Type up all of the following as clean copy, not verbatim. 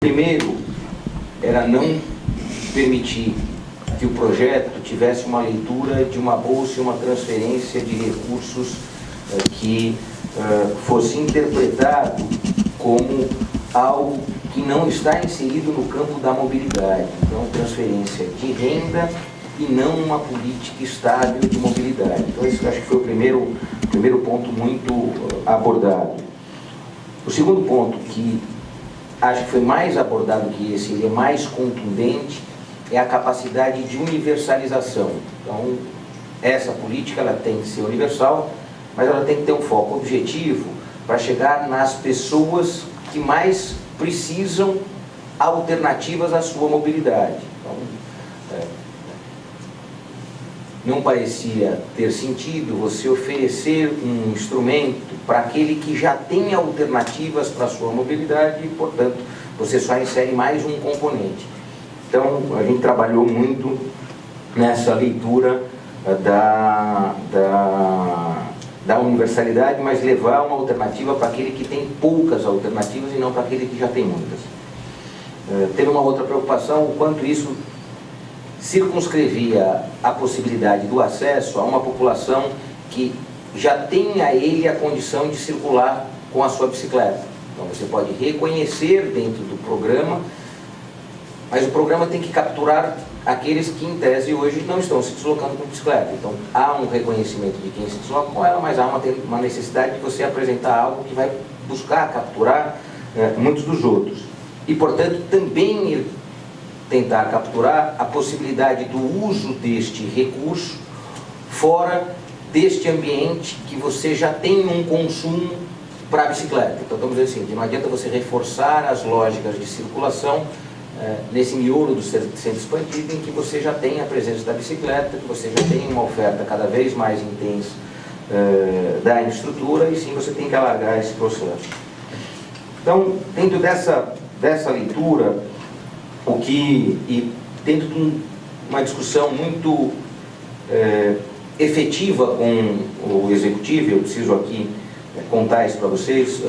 Primeiro, era não permitir que o projeto tivesse uma leitura de uma bolsa e uma transferência de recursos que fosse interpretado como algo que não está inserido no campo da mobilidade. Então, transferência de renda e não uma política estável de mobilidade. Então, esse acho que foi o primeiro ponto muito abordado. O segundo ponto, que acho que foi mais abordado que esse, ele é mais contundente, é a capacidade de universalização. Então, essa política ela tem que ser universal, mas ela tem que ter um foco objetivo para chegar nas pessoas que mais precisam alternativas à sua mobilidade. Então, não parecia ter sentido você oferecer um instrumento para aquele que já tem alternativas para a sua mobilidade e, portanto, você só insere mais um componente. Então, a gente trabalhou muito nessa leitura da universalidade, mas levar uma alternativa para aquele que tem poucas alternativas e não para aquele que já tem muitas. Teve uma outra preocupação, o quanto isso circunscrevia a possibilidade do acesso a uma população que já tem a ele a condição de circular com a sua bicicleta. Então você pode reconhecer dentro do programa, mas o programa tem que capturar aqueles que em tese hoje não estão se deslocando com bicicleta. Então há um reconhecimento de quem se desloca com ela, mas há uma necessidade de você apresentar algo que vai buscar capturar muitos dos outros. E portanto também tentar capturar a possibilidade do uso deste recurso fora deste ambiente que você já tem um consumo para a bicicleta. Então estamos dizendo assim, que não adianta você reforçar as lógicas de circulação nesse miolo do centro expandido em que você já tem a presença da bicicleta, que você já tem uma oferta cada vez mais intensa da infraestrutura, e sim você tem que alargar esse processo. Então, dentro dessa leitura, e dentro de uma discussão muito efetiva com o Executivo, eu preciso aqui contar isso para vocês,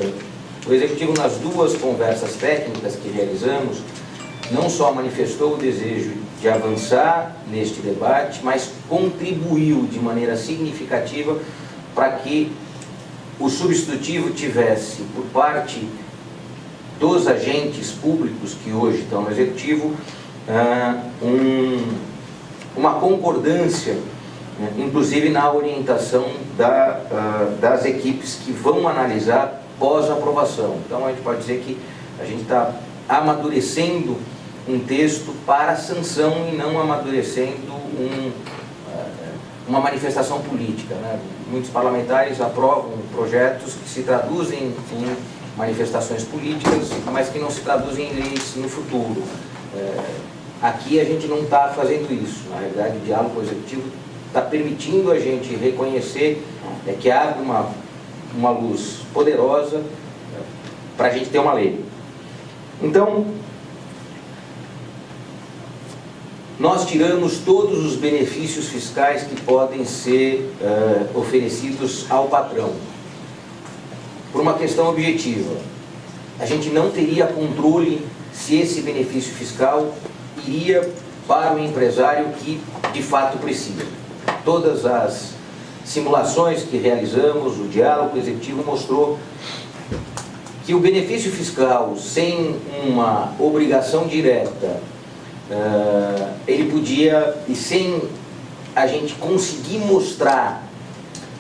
o Executivo nas duas conversas técnicas que realizamos, não só manifestou o desejo de avançar neste debate, mas contribuiu de maneira significativa para que o substitutivo tivesse, por parte dos agentes públicos que hoje estão no Executivo, uma concordância, inclusive na orientação das equipes que vão analisar pós-aprovação. Então a gente pode dizer que a gente está amadurecendo um texto para sanção e não amadurecendo manifestação política, né? Muitos parlamentares aprovam projetos que se traduzem em manifestações políticas, mas que não se traduzem em leis no futuro. Aqui a gente não está fazendo isso. Na realidade, o diálogo executivo está permitindo a gente reconhecer que abre uma luz poderosa para a gente ter uma lei. Então, nós tiramos todos os benefícios fiscais que podem ser oferecidos ao patrão. Por uma questão objetiva, a gente não teria controle se esse benefício fiscal iria para o empresário que de fato precisa. Todas as simulações que realizamos, o diálogo executivo mostrou que o benefício fiscal sem uma obrigação direta, ele podia, e sem a gente conseguir mostrar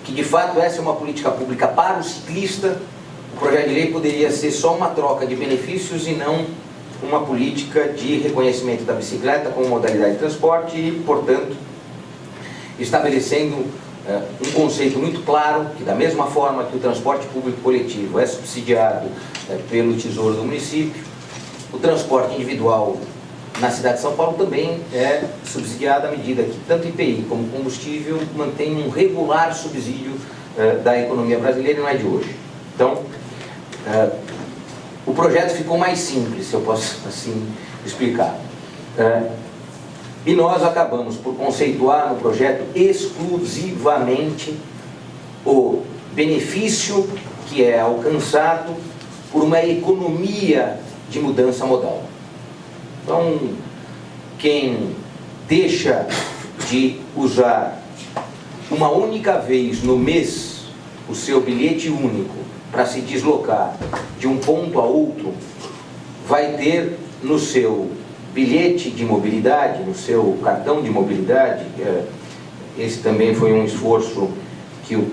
que de fato essa é uma política pública para o ciclista, o projeto de lei poderia ser só uma troca de benefícios e não uma política de reconhecimento da bicicleta como modalidade de transporte e, portanto, estabelecendo um conceito muito claro que, da mesma forma que o transporte público coletivo é subsidiado pelo Tesouro do município, o transporte individual na cidade de São Paulo também é subsidiado à medida que tanto IPI como combustível mantém um regular subsídio da economia brasileira e não é de hoje. Então, o projeto ficou mais simples, se eu posso assim explicar. E nós acabamos por conceituar no projeto exclusivamente o benefício que é alcançado por uma economia de mudança modal. Então, quem deixa de usar uma única vez no mês o seu bilhete único para se deslocar de um ponto a outro, vai ter no seu bilhete de mobilidade, no seu cartão de mobilidade, esse também foi um esforço que o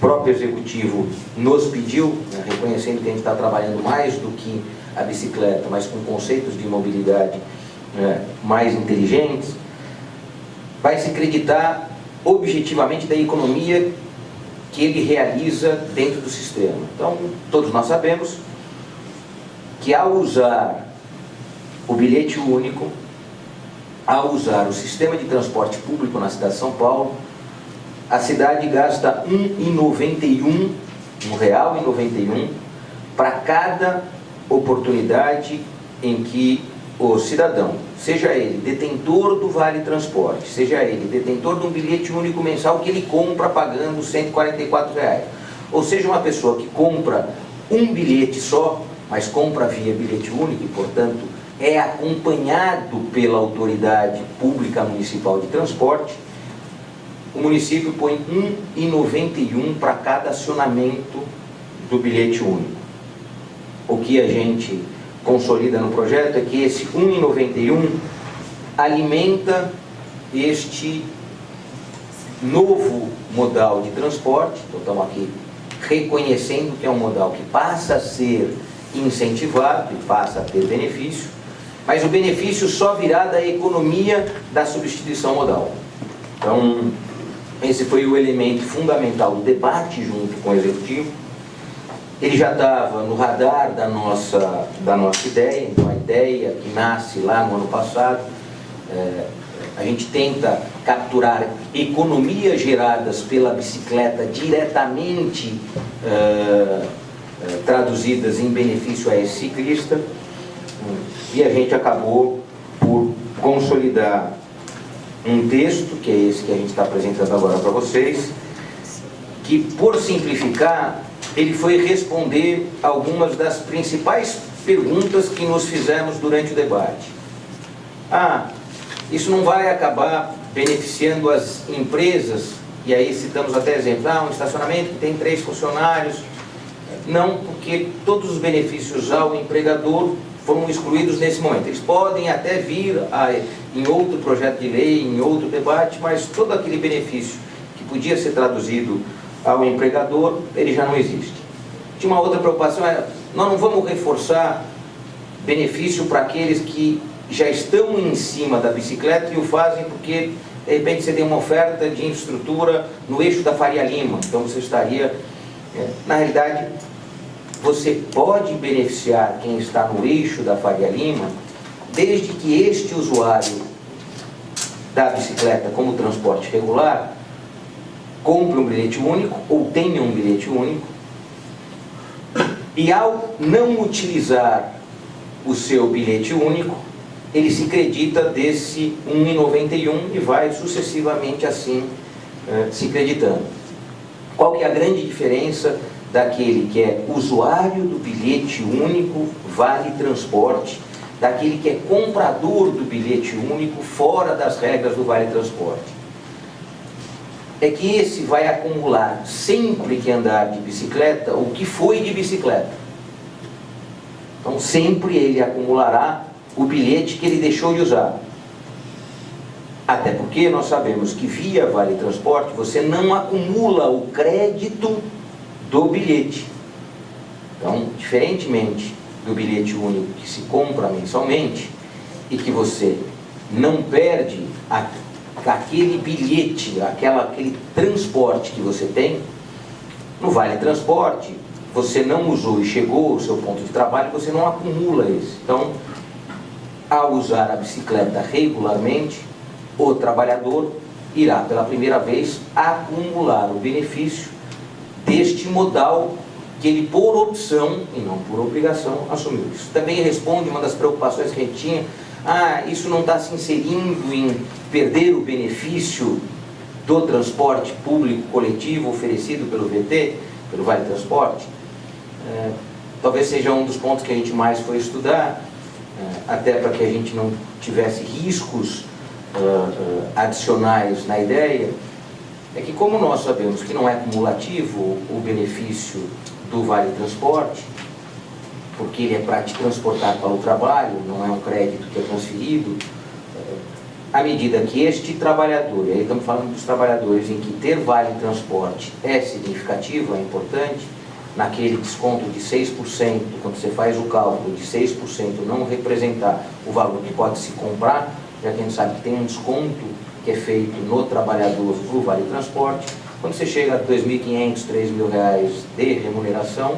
próprio Executivo nos pediu, né, reconhecendo que a gente está trabalhando mais do que a bicicleta, mas com conceitos de mobilidade mais inteligentes, vai se creditar objetivamente da economia que ele realiza dentro do sistema. Então, todos nós sabemos que ao usar o bilhete único, ao usar o sistema de transporte público na cidade de São Paulo, a cidade gasta R$ 1,91 para cada oportunidade em que o cidadão, seja ele detentor do Vale Transporte, seja ele detentor de um bilhete único mensal que ele compra pagando R$ 144, ou seja, uma pessoa que compra um bilhete só, mas compra via bilhete único e, portanto, é acompanhado pela autoridade pública municipal de transporte, o município põe R$ 1,91 para cada acionamento do bilhete único. O que a gente consolida no projeto é que esse R$ 1,91 alimenta este novo modal de transporte. Então, estamos aqui reconhecendo que é um modal que passa a ser incentivado e passa a ter benefício, mas o benefício só virá da economia da substituição modal. Então, esse foi o elemento fundamental do debate junto com o Executivo. Ele já estava no radar da nossa ideia, então a ideia que nasce lá no ano passado, a gente tenta capturar economias geradas pela bicicleta diretamente traduzidas em benefício a esse ciclista, e a gente acabou por consolidar um texto, que é esse que a gente está apresentando agora para vocês, que, por simplificar, ele foi responder algumas das principais perguntas que nos fizemos durante o debate. Isso não vai acabar beneficiando as empresas, e aí citamos até exemplos, um estacionamento que tem 3 funcionários. Não, porque todos os benefícios ao empregador foram excluídos nesse momento. Eles podem até vir em outro projeto de lei, em outro debate, mas todo aquele benefício que podia ser traduzido ao empregador, ele já não existe. Tinha uma outra preocupação, nós não vamos reforçar benefício para aqueles que já estão em cima da bicicleta e o fazem porque, de repente, você tem uma oferta de infraestrutura no eixo da Faria Lima, então você estaria... Na realidade, você pode beneficiar quem está no eixo da Faria Lima, desde que este usuário da bicicleta como transporte regular compre um bilhete único ou tenha um bilhete único, e ao não utilizar o seu bilhete único, ele se credita desse R$ 1,91 e vai sucessivamente assim se creditando. Qual que é a grande diferença daquele que é usuário do bilhete único Vale Transporte, daquele que é comprador do bilhete único fora das regras do Vale Transporte? É que esse vai acumular, sempre que andar de bicicleta, o que foi de bicicleta. Então, sempre ele acumulará o bilhete que ele deixou de usar. Até porque nós sabemos que via Vale Transporte você não acumula o crédito do bilhete. Então, diferentemente do bilhete único que se compra mensalmente e que você não perde aquele bilhete, aquele transporte que você tem, no Vale Transporte, você não usou e chegou ao seu ponto de trabalho, você não acumula esse. Então, ao usar a bicicleta regularmente, o trabalhador irá pela primeira vez acumular o benefício deste modal que ele, por opção e não por obrigação, assumiu. Isso também responde uma das preocupações que a gente tinha. Isso não está se inserindo em perder o benefício do transporte público coletivo oferecido pelo VT, pelo Vale Transporte? talvez seja um dos pontos que a gente mais foi estudar, até para que a gente não tivesse riscos adicionais na ideia, é que como nós sabemos que não é cumulativo o benefício do Vale Transporte, porque ele é para te transportar para o trabalho, não é um crédito que é transferido, à medida que este trabalhador, e aí estamos falando dos trabalhadores em que ter Vale Transporte é significativo, é importante, naquele desconto de 6%, quando você faz o cálculo de 6% não representar o valor que pode se comprar, já que a gente sabe que tem um desconto que é feito no trabalhador para o Vale Transporte, quando você chega a R$ 2.500, R$ 3.000 de remuneração,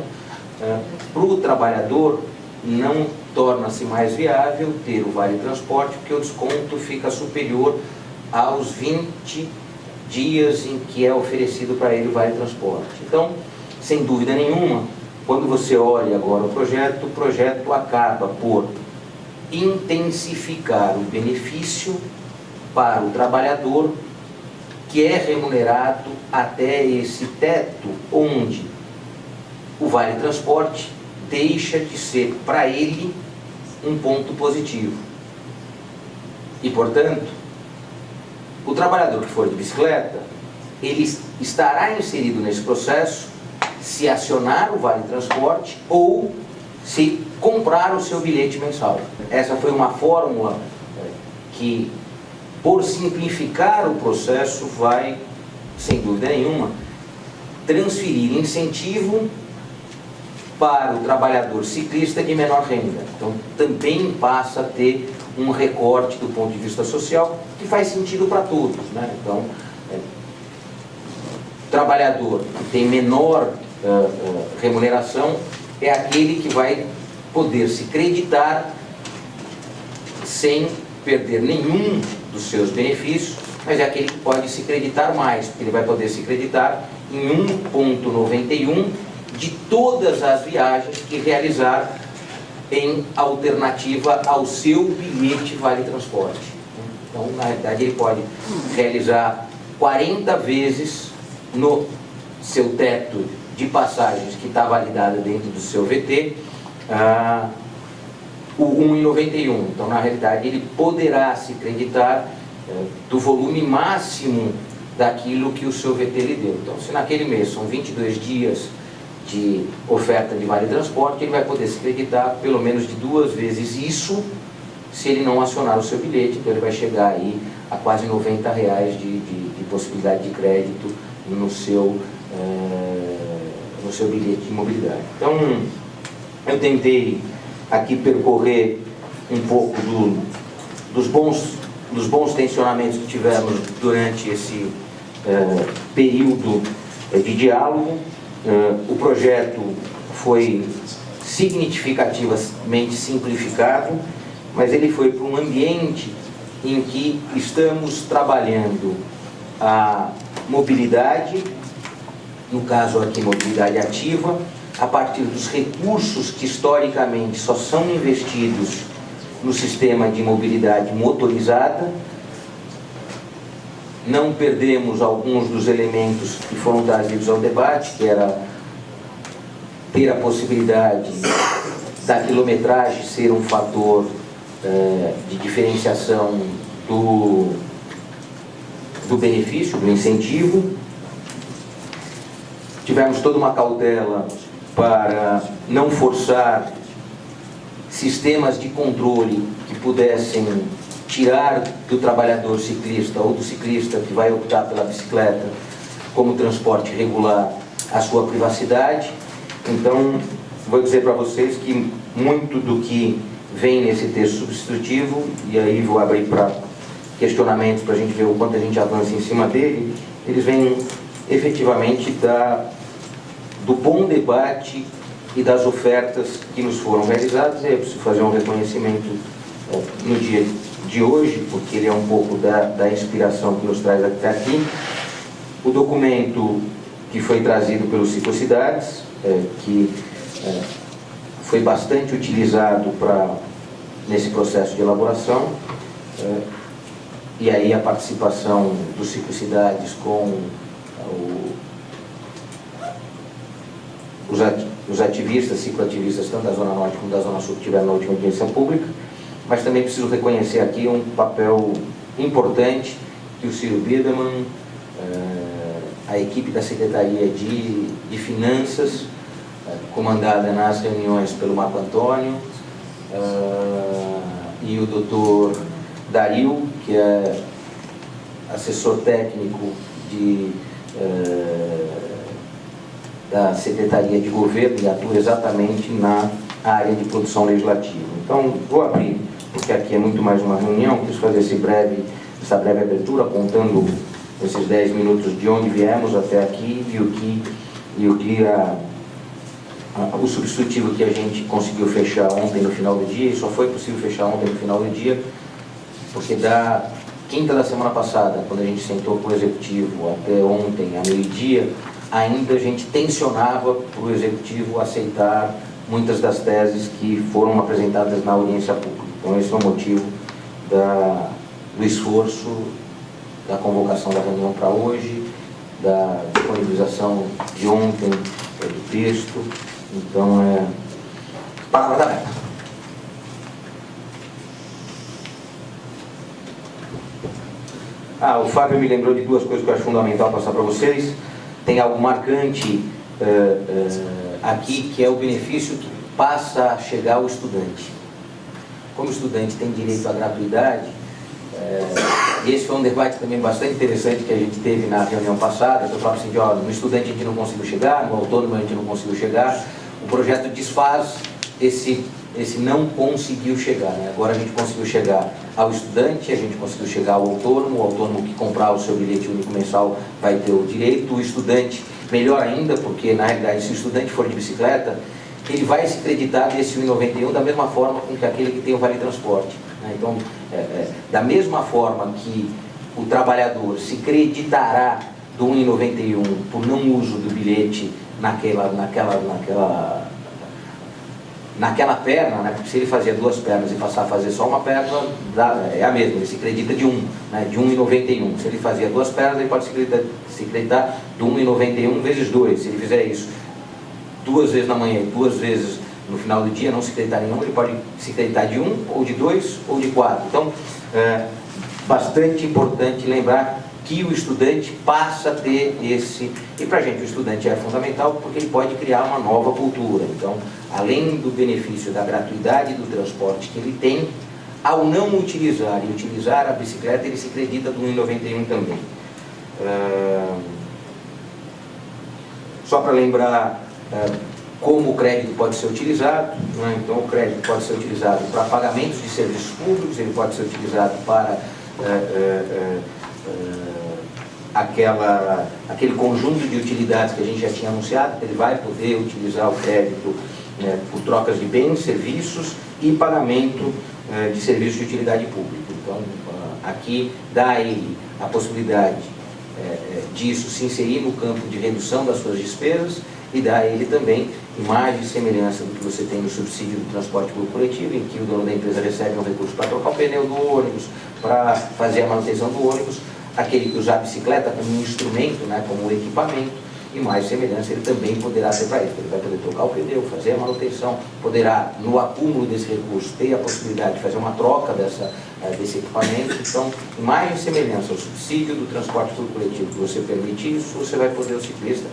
para o trabalhador não torna-se mais viável ter o Vale Transporte, porque o desconto fica superior aos 20 dias em que é oferecido para ele o Vale Transporte. Então, sem dúvida nenhuma, quando você olha agora o projeto acaba por intensificar o benefício para o trabalhador que é remunerado até esse teto, onde o Vale Transporte deixa de ser para ele um ponto positivo. E, portanto, o trabalhador que for de bicicleta, ele estará inserido nesse processo se acionar o Vale Transporte ou se comprar o seu bilhete mensal. Essa foi uma fórmula que, por simplificar o processo, vai, sem dúvida nenhuma, transferir incentivo para o trabalhador ciclista de menor renda. Então, também passa a ter um recorte do ponto de vista social que faz sentido para todos, né? Então, trabalhador que tem menor remuneração é aquele que vai poder se creditar sem perder nenhum dos seus benefícios, mas é aquele que pode se creditar mais, porque ele vai poder se creditar em 1,91 de todas as viagens que realizar em alternativa ao seu bilhete Vale Transporte. Então, na realidade, ele pode realizar 40 vezes no seu teto de passagens que está validado dentro do seu VT, o 1,91. Então, na realidade, ele poderá se creditar do volume máximo daquilo que o seu VT lhe deu. Então, se naquele mês são 22 dias de oferta de Vale Transporte, ele vai poder se creditar pelo menos de 2 vezes isso, se ele não acionar o seu bilhete. Então, ele vai chegar aí a quase R$ 90 de possibilidade de crédito no seu bilhete de mobilidade. Então, eu tentei aqui percorrer um pouco dos bons tensionamentos que tivemos durante esse período de diálogo. O projeto foi significativamente simplificado, mas ele foi para um ambiente em que estamos trabalhando a mobilidade, no caso aqui mobilidade ativa, a partir dos recursos que historicamente só são investidos no sistema de mobilidade motorizada. Não perdemos alguns dos elementos que foram trazidos ao debate, que era ter a possibilidade da quilometragem ser um fator de diferenciação do benefício, do incentivo. Tivemos toda uma cautela para não forçar sistemas de controle que pudessem tirar do trabalhador ciclista ou do ciclista que vai optar pela bicicleta como transporte regular a sua privacidade. Então, vou dizer para vocês que muito do que vem nesse texto substitutivo, e aí vou abrir para questionamentos para a gente ver o quanto a gente avança em cima dele, eles vêm efetivamente do bom debate e das ofertas que nos foram realizadas. Eu preciso fazer um reconhecimento no dia de hoje, porque ele é um pouco da inspiração que nos traz até aqui. O documento que foi trazido pelos Ciclocidades, que foi bastante utilizado nesse processo de elaboração, e aí a participação dos dos ativistas, cicloativistas, tanto da Zona Norte como da Zona Sul, que tiveram na última audiência pública, mas também preciso reconhecer aqui um papel importante que o Ciro Biderman, a equipe da Secretaria de Finanças, comandada nas reuniões pelo Marco Antônio, e o doutor Dario, que é assessor técnico da Secretaria de Governo e atua exatamente na área de produção legislativa. Então, vou abrir, porque aqui é muito mais uma reunião, quis fazer essa breve abertura, contando esses 10 minutos de onde viemos até aqui e o substitutivo que a gente conseguiu fechar ontem no final do dia, e só foi possível fechar ontem no final do dia, porque da quinta da semana passada, quando a gente sentou com o Executivo, até ontem, a meio-dia, ainda a gente tensionava para o Executivo aceitar muitas das teses que foram apresentadas na audiência pública. Então esse é o motivo do esforço, da convocação da reunião para hoje, da disponibilização de ontem do texto. Então, palavra aberta. O Fábio me lembrou de duas coisas que eu acho fundamental passar para vocês. Tem algo marcante aqui, que é o benefício que passa a chegar ao estudante. Como o estudante tem direito à gratuidade, esse foi um debate também bastante interessante que a gente teve na reunião passada, que eu falava assim, no estudante a gente não conseguiu chegar, no autônomo a gente não conseguiu chegar. O projeto desfaz esse não conseguiu chegar, né? Agora a gente conseguiu chegar ao estudante, a gente conseguiu chegar ao autônomo, o autônomo que comprar o seu bilhete único mensal vai ter o direito, o estudante, melhor ainda, porque na realidade se o estudante for de bicicleta, ele vai se creditar desse 1,91 da mesma forma com que aquele que tem o Vale Transporte, né? Então, da mesma forma que o trabalhador se creditará do 1,91 por não uso do bilhete naquela perna, né? Porque se ele fazia duas pernas e passar a fazer só uma perna, é a mesma, ele se acredita de 1,91. Se ele fazia duas pernas, ele pode se acreditar do 1,91 vezes 2. Se ele fizer isso 2 vezes na manhã e 2 vezes no final do dia, não se acreditar nenhum, ele pode se acreditar de 1, ou de 2, ou de 4. Então, bastante importante lembrar que o estudante passa a ter esse... E para a gente o estudante é fundamental porque ele pode criar uma nova cultura. Então, além do benefício da gratuidade do transporte que ele tem, ao não utilizar e utilizar a bicicleta, ele se acredita do 1,91 também. Só para lembrar como o crédito pode ser utilizado, né? Então o crédito pode ser utilizado para pagamentos de serviços públicos, ele pode ser utilizado para aquele conjunto de utilidades que a gente já tinha anunciado, ele vai poder utilizar o crédito por trocas de bens, serviços e pagamento de serviços de utilidade pública. Então, aqui dá a ele a possibilidade disso se inserir no campo de redução das suas despesas e dá a ele também imagem e semelhança do que você tem no subsídio do transporte público coletivo, em que o dono da empresa recebe um recurso para trocar o pneu do ônibus, para fazer a manutenção do ônibus, aquele que usar a bicicleta como um instrumento, né, como um equipamento, e mais semelhança ele também poderá ter para isso. Ele vai poder trocar o pneu, fazer a manutenção, poderá, no acúmulo desse recurso, ter a possibilidade de fazer uma troca desse equipamento. Então, imagem e semelhança ao subsídio do transporte público coletivo, que você permite isso, você vai poder ao ciclista.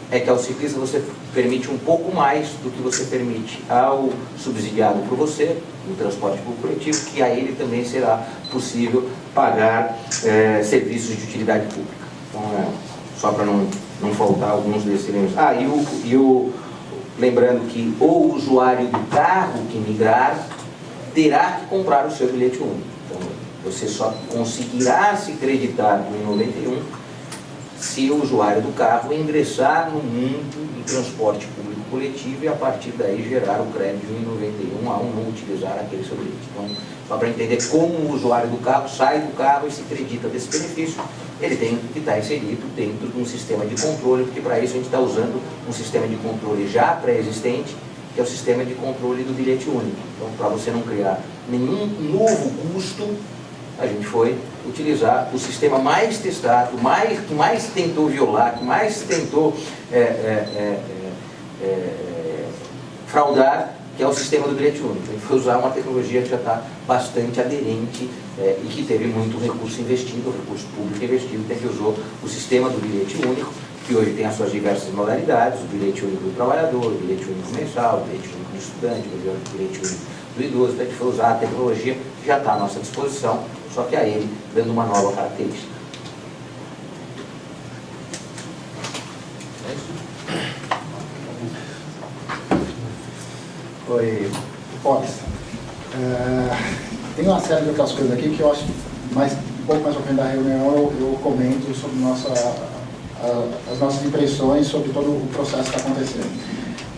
É que ao ciclista você permite um pouco mais do que você permite ao subsidiado por você, no transporte público coletivo, que a ele também será possível pagar serviços de utilidade pública. Então, só para não faltar alguns desses elementos. Lembrando que o usuário do carro que migrar terá que comprar o seu bilhete único. Então, você só conseguirá se creditar no 91 se o usuário do carro ingressar no mundo do transporte público coletivo e a partir daí gerar o crédito de 1,91 ao não utilizar aquele seu bilhete. Então, só para entender como o usuário do carro sai do carro e se acredita desse benefício, ele tem que estar inserido dentro de um sistema de controle, porque para isso a gente está usando um sistema de controle já pré-existente, que é o sistema de controle do bilhete único. Então, para você não criar nenhum novo custo, a gente foi utilizar o sistema mais testado, que mais tentou violar, que mais tentou fraudar, que é o sistema do bilhete único. A gente foi usar uma tecnologia que já está bastante aderente e que teve muito recurso investido, recurso público investido, que a gente usou o sistema do bilhete único, que hoje tem as suas diversas modalidades, o bilhete único do trabalhador, o bilhete único mensal, o bilhete único do estudante, o bilhete único do idoso. A gente foi usar a tecnologia que já está à nossa disposição, só que a ele dando uma nova característica. Oi, Fox. Tem uma série de outras coisas aqui que eu acho um pouco mais ao fim da reunião eu comento sobre as nossas impressões sobre todo o processo que está acontecendo.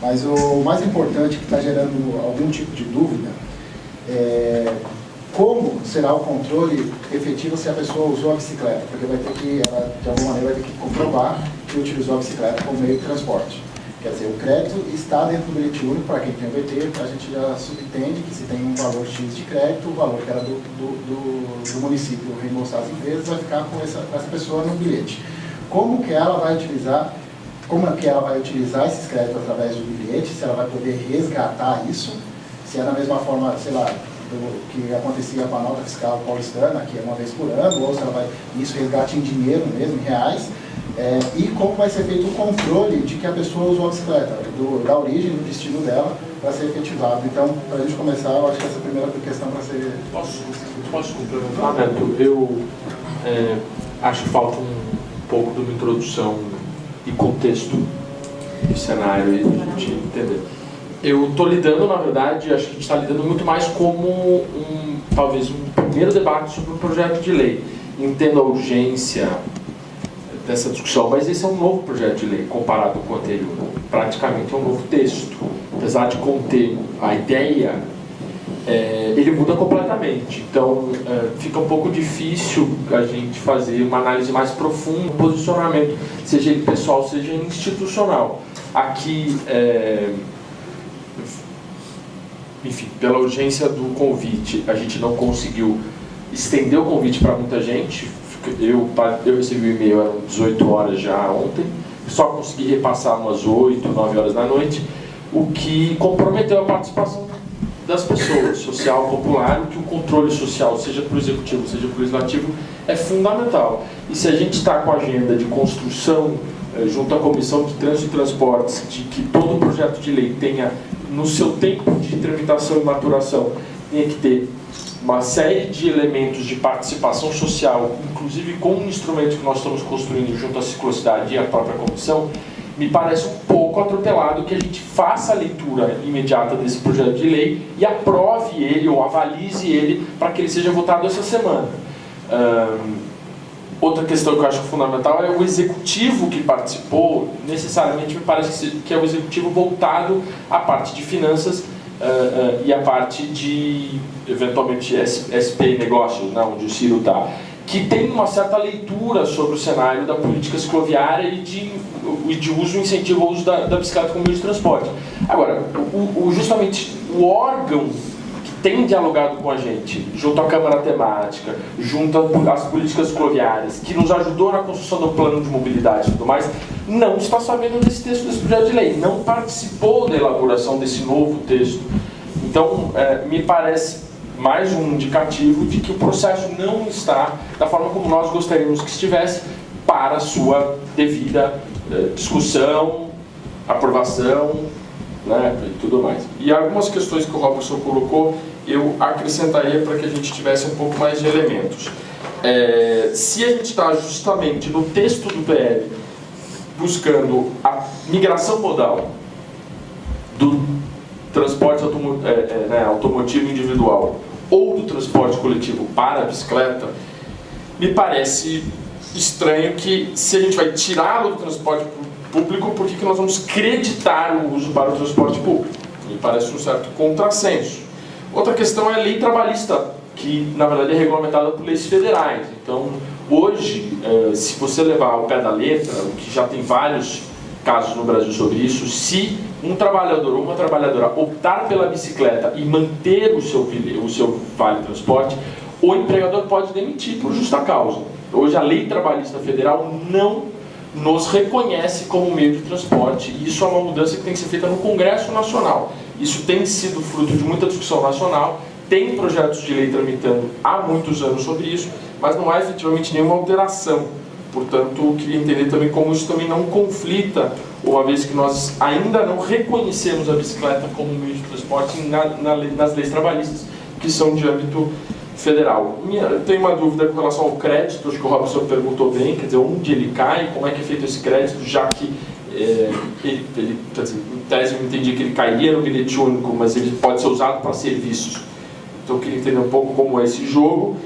Mas o mais importante que está gerando algum tipo de dúvida é como será o controle efetivo se a pessoa usou a bicicleta, porque ela de alguma maneira vai ter que comprovar que utilizou a bicicleta como meio de transporte. Quer dizer, o crédito está dentro do bilhete único para quem tem o VT, a gente já subentende que se tem um valor X de crédito, o valor que era do município reembolsar as empresas vai ficar com essa pessoa no bilhete. Como que ela vai utilizar esses créditos através do bilhete, se ela vai poder resgatar isso, se é da mesma forma, sei lá, do que acontecia com a nota fiscal paulistana, que é uma vez por ano, ou se ela vai isso resgate em dinheiro mesmo, em reais, e como vai ser feito o controle de que a pessoa usou a bicicleta, da origem, do destino dela, para ser efetivado. Então, para a gente começar, eu acho que essa é a primeira questão para ser... Posso complementar, Neto? Eu acho que falta um pouco de uma introdução e contexto do cenário e a gente entender. Eu estou lidando, na verdade, acho que a gente está lidando muito mais como talvez um primeiro debate sobre um projeto de lei. Entendo a urgência dessa discussão, mas esse é um novo projeto de lei comparado com o anterior. Praticamente é um novo texto. Apesar de conter a ideia, ele muda completamente. Então, fica um pouco difícil a gente fazer uma análise mais profunda do posicionamento, seja ele pessoal, seja institucional. Aqui, enfim, pela urgência do convite, a gente não conseguiu estender o convite para muita gente. Eu recebi o e-mail, eram 18 horas já ontem, só consegui repassar umas 8, 9 horas da noite, o que comprometeu a participação das pessoas, social, popular, que o controle social, seja para o executivo, seja para o legislativo, é fundamental. E se a gente está com a agenda de construção, junto à Comissão de Trânsito e Transportes, de que todo projeto de lei tenha, no seu tempo de tramitação e maturação, tenha que ter uma série de elementos de participação social, inclusive com um instrumento que nós estamos construindo junto à Ciclocidade e à própria comissão, me parece um pouco atropelado que a gente faça a leitura imediata desse projeto de lei e aprove ele ou avalize ele para que ele seja votado essa semana. Outra questão que eu acho fundamental é o executivo que participou, necessariamente me parece que é o executivo voltado à parte de finanças e a parte de, eventualmente, SP Negócios, né, onde o Ciro está, que tem uma certa leitura sobre o cenário da política cicloviária e de uso e incentivo ao uso da bicicleta como meio de transporte. Agora, justamente o órgão que tem dialogado com a gente, junto à Câmara Temática, junto às políticas cicloviárias, que nos ajudou na construção do plano de mobilidade e tudo mais, não está sabendo desse texto, desse projeto de lei, não participou da elaboração desse novo texto. Então, me parece mais um indicativo de que o processo não está da forma como nós gostaríamos que estivesse para a sua devida discussão, aprovação, né, e tudo mais. E algumas questões que o Robson colocou, eu acrescentaria para que a gente tivesse um pouco mais de elementos. Se a gente está justamente no texto do PL buscando a migração modal do transporte automotivo individual ou do transporte coletivo para a bicicleta, me parece estranho que, se a gente vai tirá-lo do transporte público, por que nós vamos creditar o uso para o transporte público? Me parece um certo contrassenso. Outra questão é a lei trabalhista, que na verdade é regulamentada por leis federais. Então, hoje, se você levar ao pé da letra, o que já tem vários casos no Brasil sobre isso, se um trabalhador ou uma trabalhadora optar pela bicicleta e manter o seu vale transporte, o empregador pode demitir por justa causa. Hoje a lei trabalhista federal não nos reconhece como meio de transporte, e isso é uma mudança que tem que ser feita no Congresso Nacional. Isso tem sido fruto de muita discussão nacional, tem projetos de lei tramitando há muitos anos sobre isso, mas não há efetivamente nenhuma alteração. Portanto, eu queria entender também como isso também não conflita, uma vez que nós ainda não reconhecemos a bicicleta como meio de transporte nas leis trabalhistas, que são de âmbito federal. Eu tenho uma dúvida com relação ao crédito, acho que o Robson perguntou bem, quer dizer, onde ele cai, como é que é feito esse crédito, já que ele quer dizer, em tese eu entendi que ele cairia no bilhete único, mas ele pode ser usado para serviços. Então eu queria entender um pouco como é esse jogo.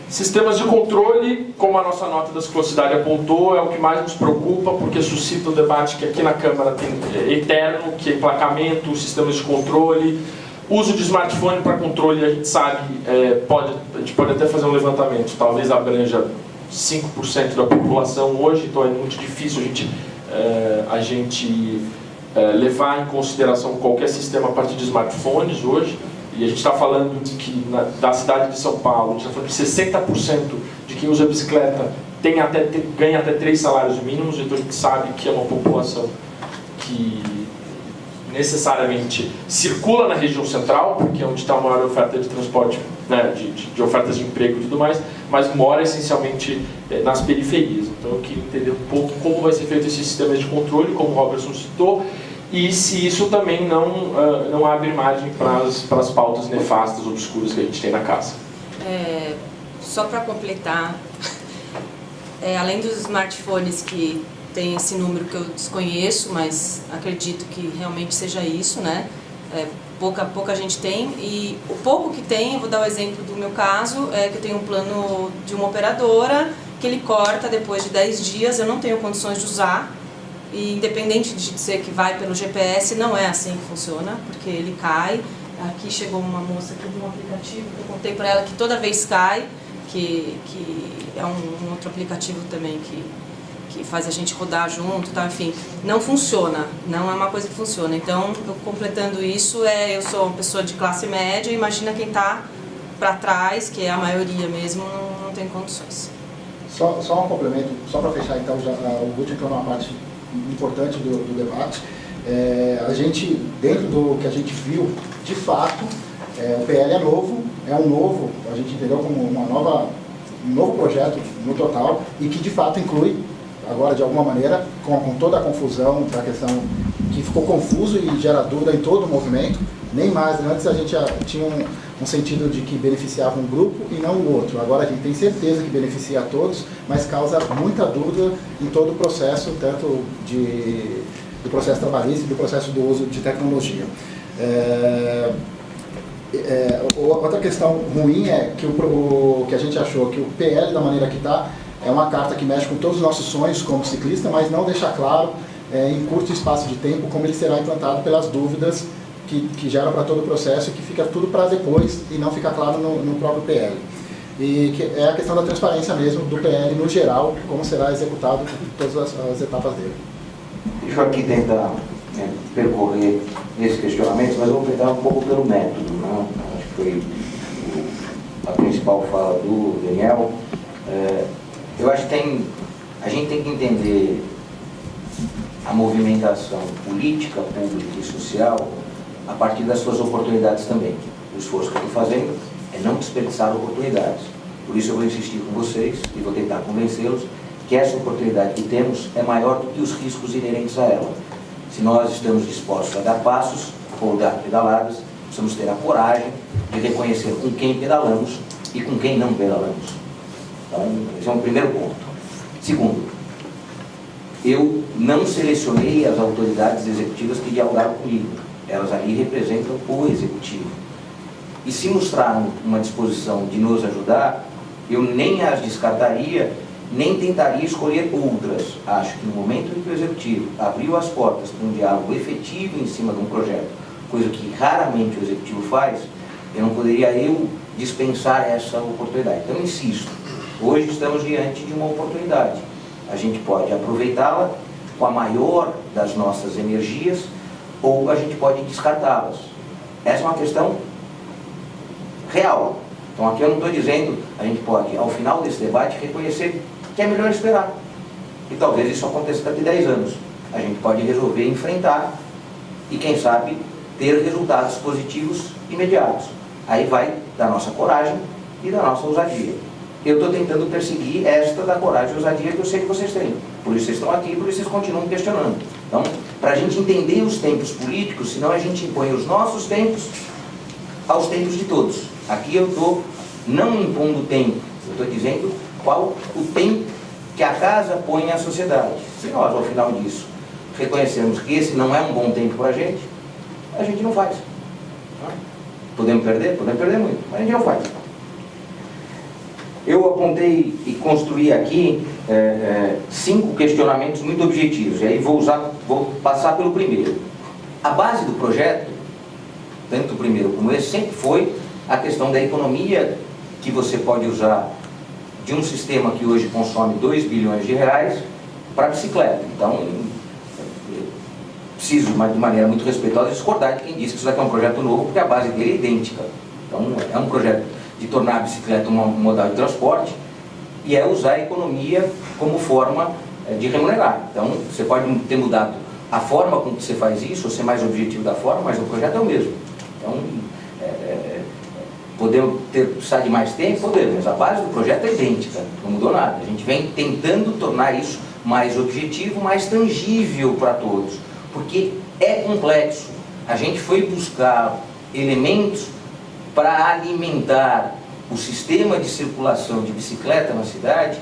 Sistemas de controle, como a nossa nota da ciclocidade apontou, é o que mais nos preocupa, porque suscita um debate que aqui na Câmara tem eterno, que é emplacamento, sistemas de controle, uso de smartphone para controle, a gente sabe, a gente pode até fazer um levantamento, talvez abranja 5% da população hoje, então é muito difícil a gente levar em consideração qualquer sistema a partir de smartphones hoje. E a gente está falando de que da cidade de São Paulo, a gente está falando que 60% de quem usa bicicleta ganha até 3 salários mínimos, então a gente sabe que é uma população que necessariamente circula na região central, porque é onde está a maior oferta de transporte, né, de ofertas de emprego e tudo mais, mas mora essencialmente nas periferias. Então eu queria entender um pouco como vai ser feito esse sistema de controle, como o Robertson citou, e se isso também não abre margem para as pautas nefastas, obscuras que a gente tem na casa. Só para completar, além dos smartphones que tem esse número que eu desconheço, mas acredito que realmente seja isso, né? Pouca gente tem, e o pouco que tem, eu vou dar o exemplo do meu caso, que eu tenho um plano de uma operadora, que ele corta depois de 10 dias, eu não tenho condições de usar. E independente de dizer que vai pelo GPS, não é assim que funciona, porque ele cai. Aqui chegou uma moça aqui de um aplicativo que eu contei para ela que toda vez cai, que é um outro aplicativo também que faz a gente rodar junto, tá? Enfim, não funciona, não é uma coisa que funciona. Então, eu completando isso, eu sou uma pessoa de classe média, imagina quem está para trás, que é a maioria mesmo, não tem condições. Só um complemento, só para fechar então, o Guti entrou numa parte importante do debate. A gente, dentro do que a gente viu, de fato, o PL é novo, a gente entendeu como um novo projeto no total, e que de fato inclui, agora de alguma maneira, com toda a confusão da questão que ficou confuso e gera dúvida em todo o movimento, nem mais, antes a gente tinha um sentido de que beneficiava um grupo e não o outro. Agora a gente tem certeza que beneficia a todos, mas causa muita dúvida em todo o processo, tanto do processo trabalhista e do processo do uso de tecnologia. Outra questão ruim é que a gente achou que o PL, da maneira que está, é uma carta que mexe com todos os nossos sonhos como ciclista, mas não deixa claro, em curto espaço de tempo, como ele será implantado pelas dúvidas que geram para todo o processo e que fica tudo para depois e não fica claro no próprio PL. E que é a questão da transparência mesmo do PL no geral, como será executado todas as etapas dele. Deixa eu aqui tentar percorrer esse questionamento, mas vou tentar um pouco pelo método, né? Acho que foi a principal fala do Daniel. Eu acho que a gente tem que entender a movimentação política, pública e social a partir das suas oportunidades também. O esforço que eu estou fazendo é não desperdiçar oportunidades. Por isso eu vou insistir com vocês e vou tentar convencê-los que essa oportunidade que temos é maior do que os riscos inerentes a ela. Se nós estamos dispostos a dar passos ou dar pedaladas, precisamos ter a coragem de reconhecer com quem pedalamos e com quem não pedalamos. Então, esse é um primeiro ponto. Segundo, eu não selecionei as autoridades executivas que dialogaram comigo. Elas ali representam o executivo. E se mostraram uma disposição de nos ajudar, eu nem as descartaria, nem tentaria escolher outras. Acho que no momento em que o executivo abriu as portas para um diálogo efetivo em cima de um projeto, coisa que raramente o executivo faz, eu não poderia dispensar essa oportunidade. Então, insisto, hoje estamos diante de uma oportunidade. A gente pode aproveitá-la com a maior das nossas energias ou a gente pode descartá-las. Essa é uma questão real. Então aqui eu não estou dizendo, a gente pode, ao final desse debate, reconhecer que é melhor esperar. e talvez isso aconteça daqui a 10 anos. A gente pode resolver enfrentar e, quem sabe, ter resultados positivos imediatos. Aí vai da nossa coragem e da nossa ousadia. Eu estou tentando perseguir esta da coragem e ousadia que eu sei que vocês têm. Por isso vocês estão aqui, por isso vocês continuam questionando. Então, para a gente entender os tempos políticos, senão a gente impõe os nossos tempos aos tempos de todos. Aqui eu estou não impondo tempo, eu estou dizendo qual o tempo que a casa põe à sociedade. Se nós, ao final disso, reconhecermos que esse não é um bom tempo para a gente não faz. Podemos perder? Podemos perder muito, mas a gente não faz. Eu apontei e construí aqui 5 questionamentos muito objetivos, e aí vou passar pelo primeiro. A base do projeto, tanto o primeiro como esse, sempre foi a questão da economia que você pode usar de um sistema que hoje consome 2 bilhões de reais para bicicleta. Então, preciso, mas de maneira muito respeitosa, discordar de quem disse que isso daqui é um projeto novo, porque a base dele é idêntica. Então, é um projeto de tornar a bicicleta um modal de transporte e é usar a economia como forma de remunerar. Então, você pode ter mudado a forma com que você faz isso, ou ser mais objetivo da forma, mas o projeto é o mesmo. Então, podemos precisar de mais tempo? Podemos, mas a base do projeto é idêntica, não mudou nada. A gente vem tentando tornar isso mais objetivo, mais tangível para todos, porque é complexo. A gente foi buscar elementos para alimentar o sistema de circulação de bicicleta na cidade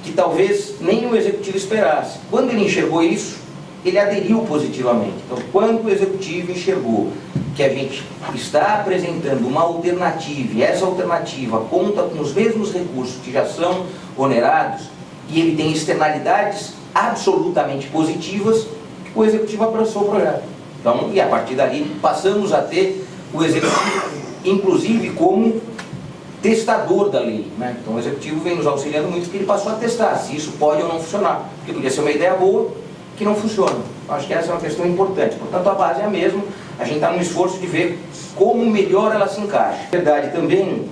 que talvez nem o executivo esperasse. Quando ele enxergou isso, ele aderiu positivamente. Então, quando o executivo enxergou que a gente está apresentando uma alternativa, e essa alternativa conta com os mesmos recursos que já são onerados, e ele tem externalidades absolutamente positivas, o executivo abraçou o projeto. Então, e a partir dali, passamos a ter o executivo, inclusive, como testador da lei, né? Então, o executivo vem nos auxiliando muito, porque ele passou a testar se isso pode ou não funcionar, porque podia ser uma ideia boa que não funciona. Eu acho que essa é uma questão importante. Portanto, a base é a mesma. A gente está num esforço de ver como melhor ela se encaixa. É verdade também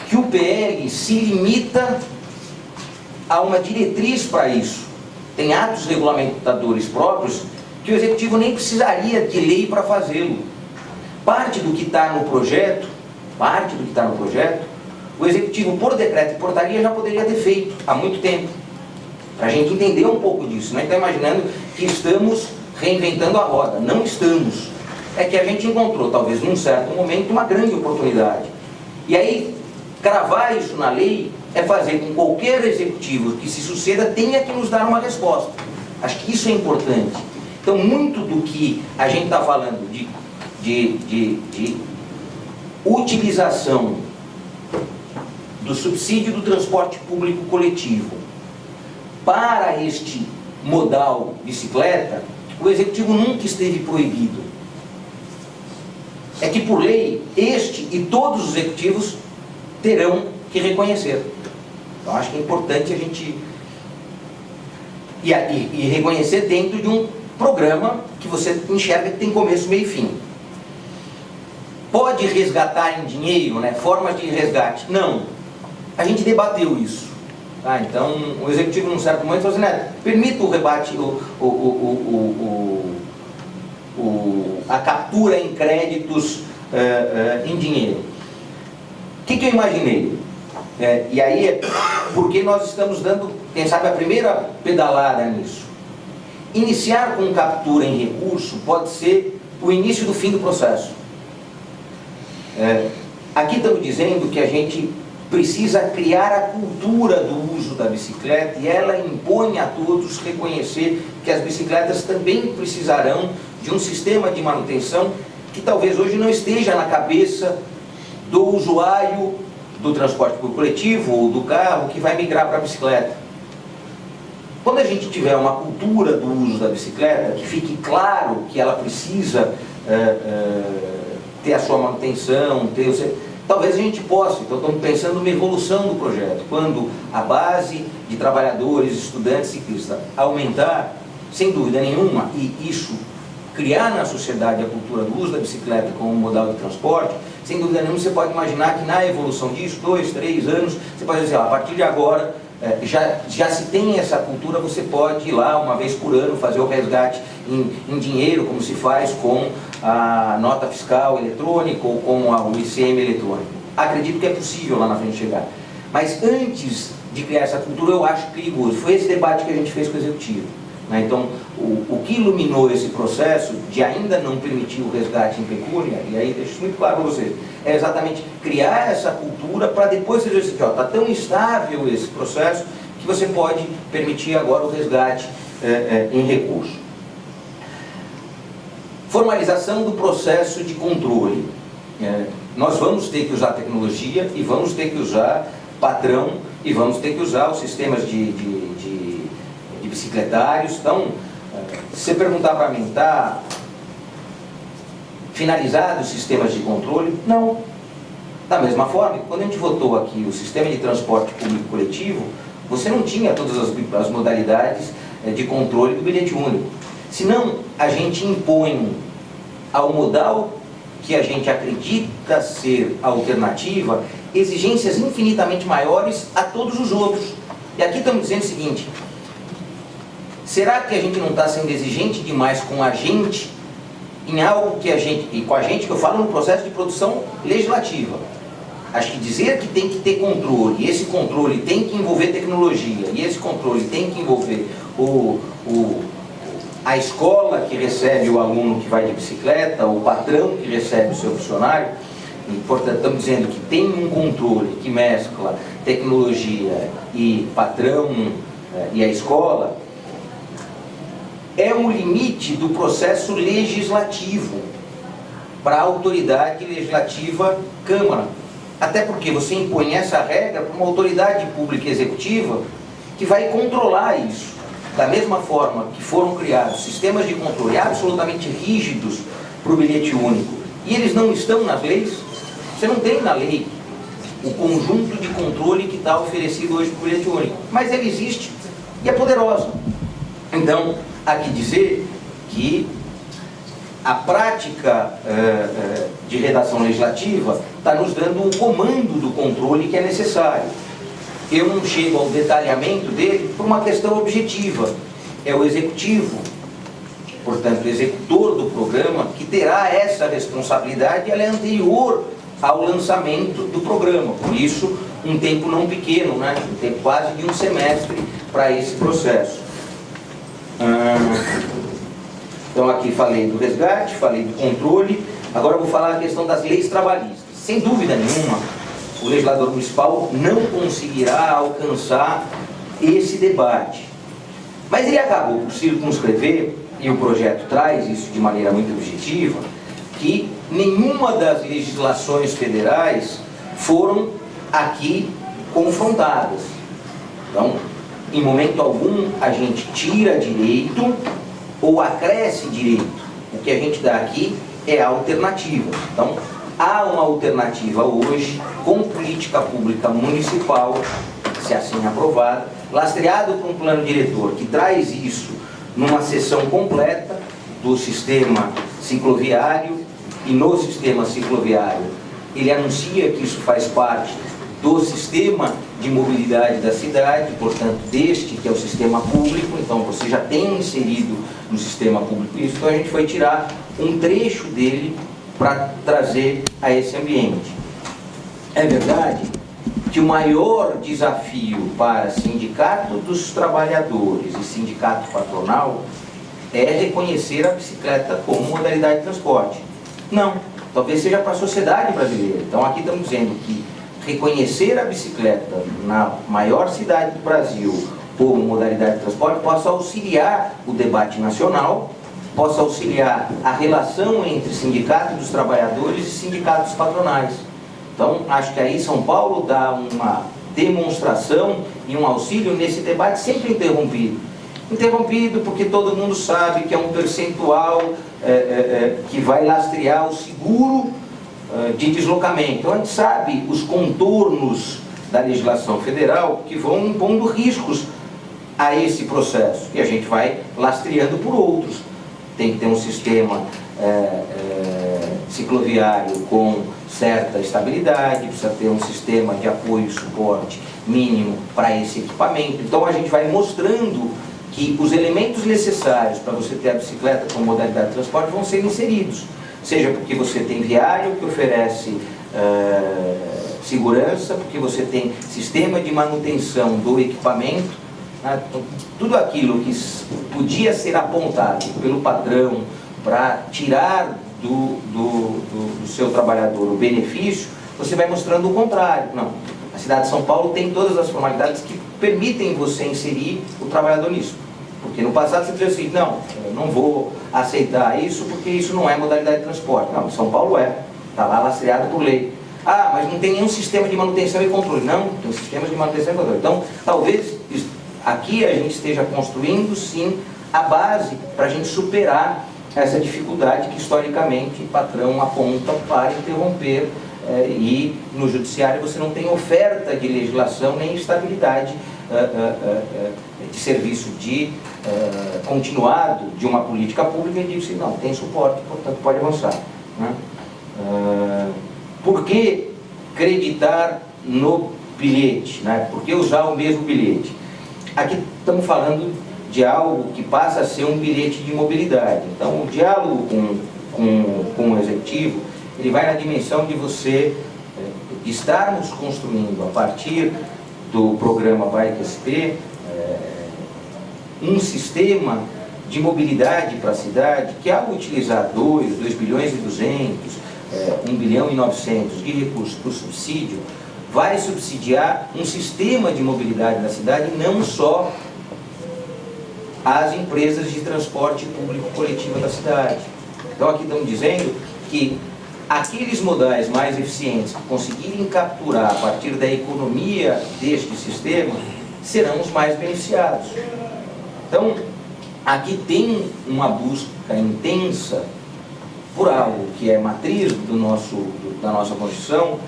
que o PL se limita a uma diretriz para isso. Tem atos regulamentadores próprios que o executivo nem precisaria de lei para fazê-lo. Parte do que está no projeto, o executivo, por decreto e portaria, já poderia ter feito há muito tempo. Para a gente entender um pouco disso. Não está imaginando que estamos reinventando a roda. Não estamos. É que a gente encontrou, talvez num certo momento, uma grande oportunidade. E aí, cravar isso na lei é fazer com que qualquer executivo que se suceda tenha que nos dar uma resposta. Acho que isso é importante. Então, muito do que a gente está falando de utilização do subsídio do transporte público coletivo para este modal bicicleta, o executivo nunca esteve proibido. É que, por lei, este e todos os executivos terão que reconhecer. Então, acho que é importante a gente e reconhecer dentro de um programa que você enxerga que tem começo, meio e fim. Pode resgatar em dinheiro, né? Formas de resgate? Não. A gente debateu isso. Tá? Então, o executivo, num certo momento, falou assim, né, permita o rebate, a captura em créditos em dinheiro. O que eu imaginei? E aí é porque nós estamos dando, quem sabe, a primeira pedalada nisso. Iniciar com captura em recurso pode ser o início do fim do processo. Aqui estamos dizendo que a gente precisa criar a cultura do uso da bicicleta e ela impõe a todos reconhecer que as bicicletas também precisarão de um sistema de manutenção que talvez hoje não esteja na cabeça do usuário do transporte coletivo ou do carro que vai migrar para a bicicleta. Quando a gente tiver uma cultura do uso da bicicleta, que fique claro que ela precisa ter a sua manutenção, talvez a gente possa. Então, estamos pensando numa evolução do projeto. Quando a base de trabalhadores, estudantes, ciclistas aumentar, sem dúvida nenhuma, e isso criar na sociedade a cultura do uso da bicicleta como modal de transporte, sem dúvida nenhuma você pode imaginar que na evolução disso, 2, 3 anos, você pode dizer, a partir de agora, já se tem essa cultura, você pode ir lá uma vez por ano fazer o resgate em dinheiro, como se faz com a nota fiscal eletrônica ou com o ICM eletrônico. Acredito que é possível lá na frente chegar. Mas antes de criar essa cultura, eu acho perigoso. Foi esse debate que a gente fez com o Executivo. Né? Então, o que iluminou esse processo de ainda não permitir o resgate em pecúnia, e aí deixo isso muito claro para vocês, é exatamente criar essa cultura para depois você dizer assim, está tão instável esse processo que você pode permitir agora o resgate em recurso. Formalização do processo de controle. Nós vamos ter que usar tecnologia e vamos ter que usar patrão e vamos ter que usar os sistemas de bicicletários. Então, se você perguntar para mim, está finalizados os sistemas de controle? Não. Da mesma forma, quando a gente votou aqui o sistema de transporte público coletivo, você não tinha todas as modalidades de controle do bilhete único. Senão, a gente impõe ao modal que a gente acredita ser alternativa, exigências infinitamente maiores a todos os outros. E aqui estamos dizendo o seguinte, será que a gente não está sendo exigente demais com a gente, em algo que a gente, e com a gente que eu falo no processo de produção legislativa? Acho que dizer que tem que ter controle, e esse controle tem que envolver tecnologia, e esse controle tem que envolver a escola que recebe o aluno que vai de bicicleta, o patrão que recebe o seu funcionário, e, portanto, estamos dizendo que tem um controle que mescla tecnologia e patrão e a escola, é um limite do processo legislativo para a autoridade legislativa Câmara. Até porque você impõe essa regra para uma autoridade pública executiva que vai controlar isso. Da mesma forma que foram criados sistemas de controle absolutamente rígidos para o bilhete único, e eles não estão nas leis, você não tem na lei o conjunto de controle que está oferecido hoje para o bilhete único, mas ele existe e é poderoso. Então, há que dizer que a prática de redação legislativa está nos dando o comando do controle que é necessário. Eu não chego ao detalhamento dele por uma questão objetiva. É o executivo, portanto, o executor do programa, que terá essa responsabilidade e ela é anterior ao lançamento do programa. Por isso, um tempo não pequeno, né? Um tempo quase de um semestre para esse processo. Então aqui falei do resgate, falei do controle, agora eu vou falar a questão das leis trabalhistas. Sem dúvida nenhuma, o legislador municipal não conseguirá alcançar esse debate. Mas ele acabou por circunscrever, e o projeto traz isso de maneira muito objetiva, que nenhuma das legislações federais foram aqui confrontadas. Então, em momento algum, a gente tira direito ou acresce direito. O que a gente dá aqui é alternativa. Então, há uma alternativa hoje, com política pública municipal, se assim aprovada, lastreado por um plano diretor que traz isso numa seção completa do sistema cicloviário, e no sistema cicloviário ele anuncia que isso faz parte do sistema de mobilidade da cidade, portanto, deste que é o sistema público. Então você já tem inserido no sistema público isso, então a gente foi tirar um trecho dele para trazer a esse ambiente. É verdade que o maior desafio para Sindicato dos Trabalhadores e Sindicato Patronal é reconhecer a bicicleta como modalidade de transporte. Não, talvez seja para a sociedade brasileira. Então aqui estamos dizendo que reconhecer a bicicleta na maior cidade do Brasil como modalidade de transporte possa auxiliar o debate nacional, possa auxiliar a relação entre Sindicato dos Trabalhadores e sindicatos patronais. Então, acho que aí São Paulo dá uma demonstração e um auxílio nesse debate sempre interrompido. Interrompido porque todo mundo sabe que é um percentual que vai lastrear o seguro de deslocamento. Então, a gente sabe os contornos da legislação federal que vão impondo riscos a esse processo. E a gente vai lastreando por outros. Tem que ter um sistema cicloviário com certa estabilidade, precisa ter um sistema de apoio e suporte mínimo para esse equipamento. Então a gente vai mostrando que os elementos necessários para você ter a bicicleta como modalidade de transporte vão ser inseridos, seja porque você tem viário que oferece segurança, porque você tem sistema de manutenção do equipamento, né? Tudo aquilo que podia ser apontado pelo patrão para tirar do seu trabalhador o benefício, você vai mostrando o contrário. Não, a cidade de São Paulo tem todas as formalidades que permitem você inserir o trabalhador nisso. Porque no passado você dizia assim, não, eu não vou aceitar isso porque isso não é modalidade de transporte. Não, São Paulo está lá lastreado por lei. Ah, mas não tem nenhum sistema de manutenção e controle. Não, tem sistemas de manutenção e controle. Então, talvez aqui a gente esteja construindo, sim, a base para a gente superar essa dificuldade que historicamente o patrão aponta para interromper e no judiciário você não tem oferta de legislação nem estabilidade de serviço continuado de uma política pública e diz não, tem suporte, portanto pode avançar, né? Por que acreditar no bilhete, né? Por que usar o mesmo bilhete? Aqui estamos falando de algo que passa a ser um bilhete de mobilidade. Então, o diálogo com o executivo, ele vai na dimensão de você estarmos construindo, a partir do programa Bike SP, um sistema de mobilidade para a cidade que, ao utilizar 2 bilhões e 200, 1 bilhão e 900 de recursos para o subsídio, vai subsidiar um sistema de mobilidade da cidade, não só as empresas de transporte público coletivo da cidade. Então aqui estamos dizendo que aqueles modais mais eficientes que conseguirem capturar a partir da economia deste sistema serão os mais beneficiados. Então aqui tem uma busca intensa por algo que é matriz da nossa Constituição,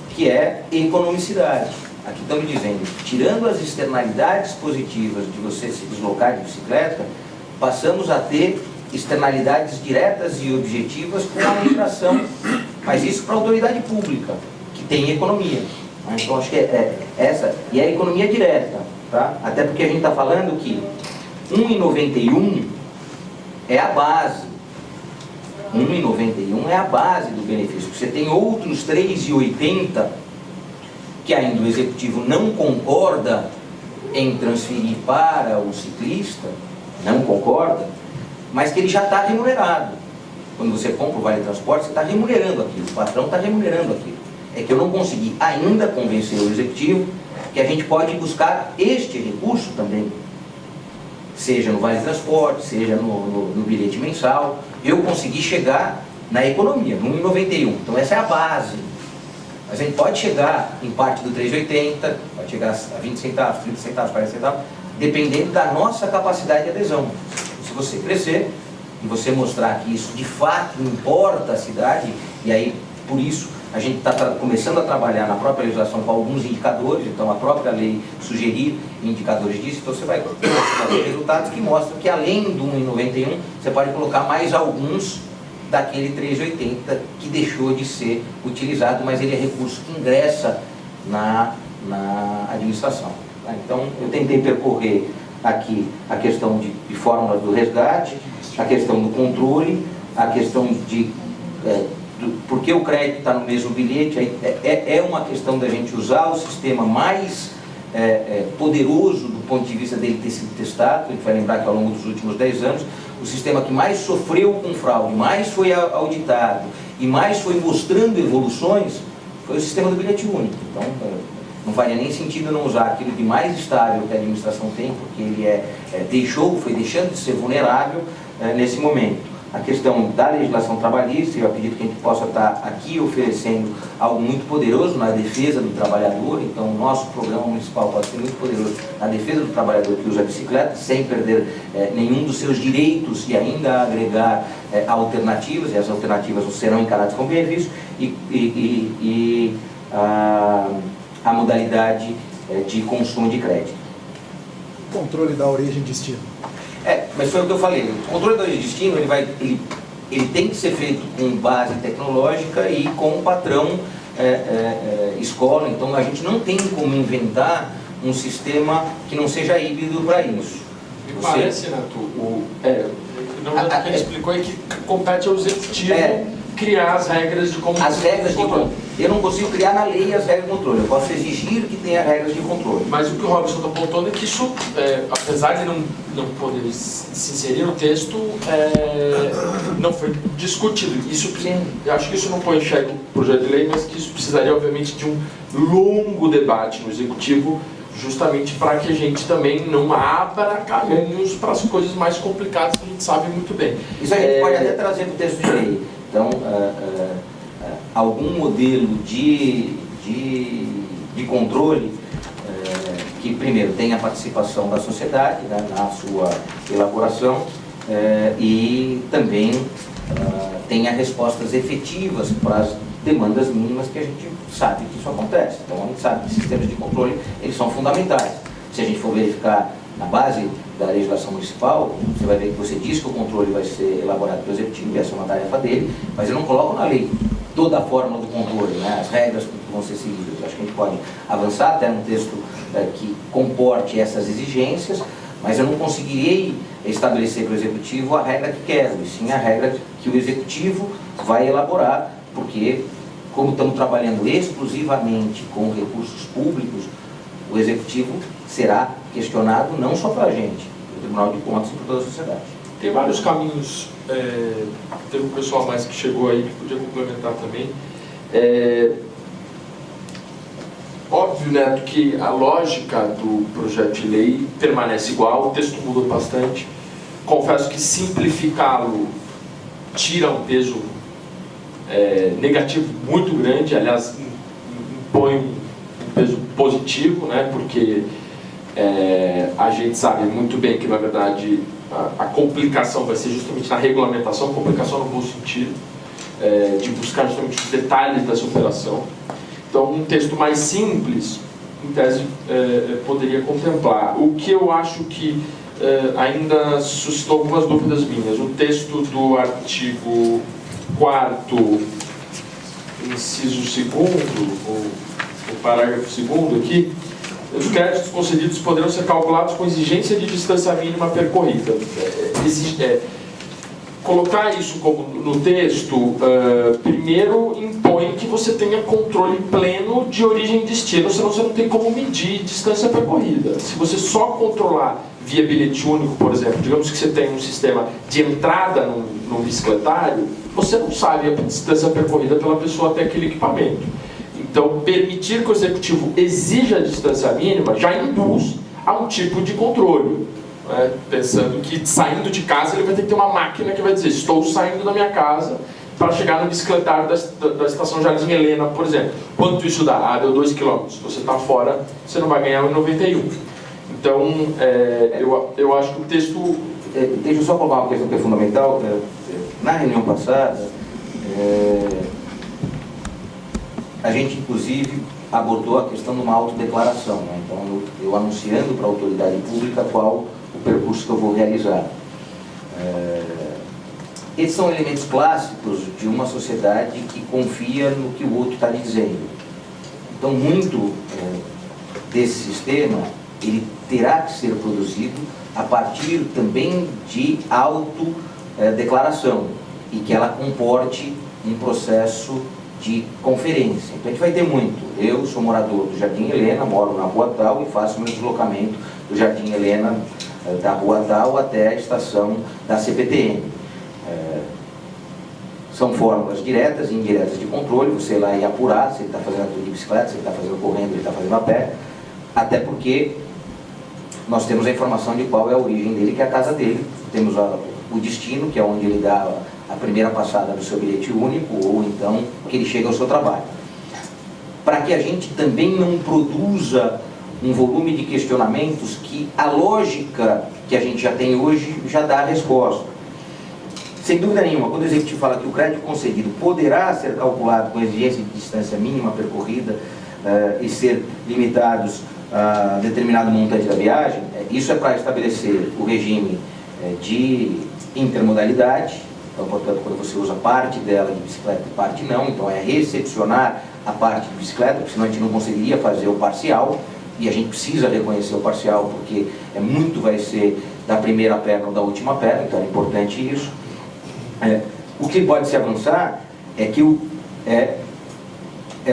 que é economicidade. Aqui estamos dizendo, tirando as externalidades positivas de você se deslocar de bicicleta, passamos a ter externalidades diretas e objetivas com a migração, mas isso para a autoridade pública, que tem economia. Então acho que é essa, e é a economia direta, tá? Até porque a gente está falando que 1,91 é a base. 1,91 é a base do benefício. Você tem outros 3,80 que ainda o executivo não concorda em transferir para o ciclista, não concorda, mas que ele já está remunerado. Quando você compra o Vale Transporte, você está remunerando aquilo, o patrão está remunerando aquilo. É que eu não consegui ainda convencer o executivo que a gente pode buscar este recurso também, seja no Vale Transporte, seja no bilhete mensal. Eu consegui chegar na economia, no 1,91. Então essa é a base. Mas a gente pode chegar em parte do 3,80, pode chegar a 20 centavos, 30 centavos, 40 centavos, dependendo da nossa capacidade de adesão. Se você crescer e você mostrar que isso de fato importa à cidade, e aí por isso a gente está começando a trabalhar na própria legislação com alguns indicadores, então a própria lei sugerir indicadores disso, então você vai ter resultados que mostram que além do 1,91 você pode colocar mais alguns daquele 3,80 que deixou de ser utilizado, mas ele é recurso que ingressa na administração. Então eu tentei percorrer aqui a questão de fórmulas do resgate, a questão do controle, a questão de por que o crédito está no mesmo bilhete. É uma questão da gente usar o sistema mais poderoso do ponto de vista dele ter sido testado. A gente vai lembrar que ao longo dos últimos 10 anos, o sistema que mais sofreu com fraude, mais foi auditado e mais foi mostrando evoluções, foi o sistema do bilhete único. Então, não faria nem sentido não usar aquilo de mais estável que a administração tem, porque ele foi deixando de ser vulnerável nesse momento. A questão da legislação trabalhista, eu acredito que a gente possa estar aqui oferecendo algo muito poderoso na defesa do trabalhador. Então o nosso programa municipal pode ser muito poderoso na defesa do trabalhador que usa a bicicleta, sem perder nenhum dos seus direitos e ainda agregar alternativas, e as alternativas serão encaradas como benefício, e a modalidade de consumo de crédito. Controle da origem e destino. Mas foi o que eu falei, o controle da origem e destino ele tem que ser feito com base tecnológica e com o patrão escola. Então a gente não tem como inventar um sistema que não seja híbrido para isso. Me parece, Neto, na verdade o que ele explicou é que compete ao executivo criar as regras de como... As regras de controle. Eu não consigo criar na lei as regras de controle, eu posso exigir que tenha regras de controle. Mas o que o Robson está apontando é que isso, apesar de não poder se inserir no texto, não foi discutido. Isso, eu acho que isso não põe em xeque o projeto de lei, mas que isso precisaria, obviamente, de um longo debate no Executivo, justamente para que a gente também não abra caminhos para as coisas mais complicadas que a gente sabe muito bem. Isso a gente pode até trazer para o texto de lei. Então, algum modelo de controle que, primeiro, tenha a participação da sociedade, né, na sua elaboração e também tenha respostas efetivas para as demandas mínimas que a gente sabe que isso acontece. Então, a gente sabe que sistemas de controle eles são fundamentais. Se a gente for verificar na base da legislação municipal, você vai ver que você diz que o controle vai ser elaborado pelo executivo, e essa é uma tarefa dele, mas eu não coloco na lei toda a fórmula do controle, né, as regras que vão ser seguidas. Acho que a gente pode avançar até num texto que comporte essas exigências, mas eu não conseguirei estabelecer para o executivo a regra que quero, e sim a regra que o executivo vai elaborar, porque como estamos trabalhando exclusivamente com recursos públicos, o executivo será questionado não só para a gente, no Tribunal de Contas e para toda a sociedade. Tem vários caminhos, teve um pessoal mais que chegou aí que podia complementar também. Óbvio, Neto, que a lógica do projeto de lei permanece igual, o texto mudou bastante. Confesso que simplificá-lo tira um peso negativo muito grande, aliás, impõe um peso positivo, né, porque a gente sabe muito bem que, na verdade, a complicação vai ser justamente na regulamentação, complicação no bom sentido, de buscar justamente os detalhes dessa operação. Então, um texto mais simples, em tese, poderia contemplar. O que eu acho que ainda suscitou algumas dúvidas minhas. O texto do artigo 4º, inciso 2º, o parágrafo 2º aqui, os créditos concedidos poderão ser calculados com exigência de distância mínima percorrida. Colocar isso como no texto, primeiro impõe que você tenha controle pleno de origem e destino, senão você não tem como medir distância percorrida. Se você só controlar via bilhete único, por exemplo, digamos que você tem um sistema de entrada num bicicletário, você não sabe a distância percorrida pela pessoa até aquele equipamento. Então, permitir que o executivo exija a distância mínima já induz a um tipo de controle. Pensando que saindo de casa ele vai ter que ter uma máquina que vai dizer: estou saindo da minha casa para chegar no bicicletário da estação Jardim Helena, por exemplo. Quanto isso dá? Deu 2 km. Se você está fora, você não vai ganhar 1,91. Então, eu acho que o texto... Deixa eu só colocar uma questão que é fundamental. Na reunião passada, a gente, inclusive, abordou a questão de uma autodeclaração, né? Então, eu anunciando para a autoridade pública qual o percurso que eu vou realizar. Esses são elementos clássicos de uma sociedade que confia no que o outro está dizendo. Então, muito desse sistema, ele terá que ser produzido a partir também de autodeclaração e que ela comporte um processo de conferência. Então a gente vai ter muito. Eu sou morador do Jardim Helena, moro na rua tal e faço meu deslocamento do Jardim Helena, da rua tal até a estação da CPTM. São fórmulas diretas e indiretas de controle, você lá ia apurar se ele está fazendo aquilo de bicicleta, se ele está fazendo correndo, ele está fazendo a pé, até porque nós temos a informação de qual é a origem dele, que é a casa dele, temos o destino, que é onde ele dá a primeira passada do seu bilhete único, ou então que ele chega ao seu trabalho. Para que a gente também não produza um volume de questionamentos que a lógica que a gente já tem hoje já dá a resposta. Sem dúvida nenhuma, quando o executivo fala que o crédito concedido poderá ser calculado com exigência de distância mínima percorrida e ser limitados a determinado montante da viagem, isso é para estabelecer o regime de intermodalidade Então, portanto, quando você usa parte dela de bicicleta e parte não, então é recepcionar a parte de bicicleta, porque senão a gente não conseguiria fazer o parcial, e a gente precisa reconhecer o parcial, porque muito vai ser da primeira perna ou da última perna, então é importante isso. O que pode se avançar é que é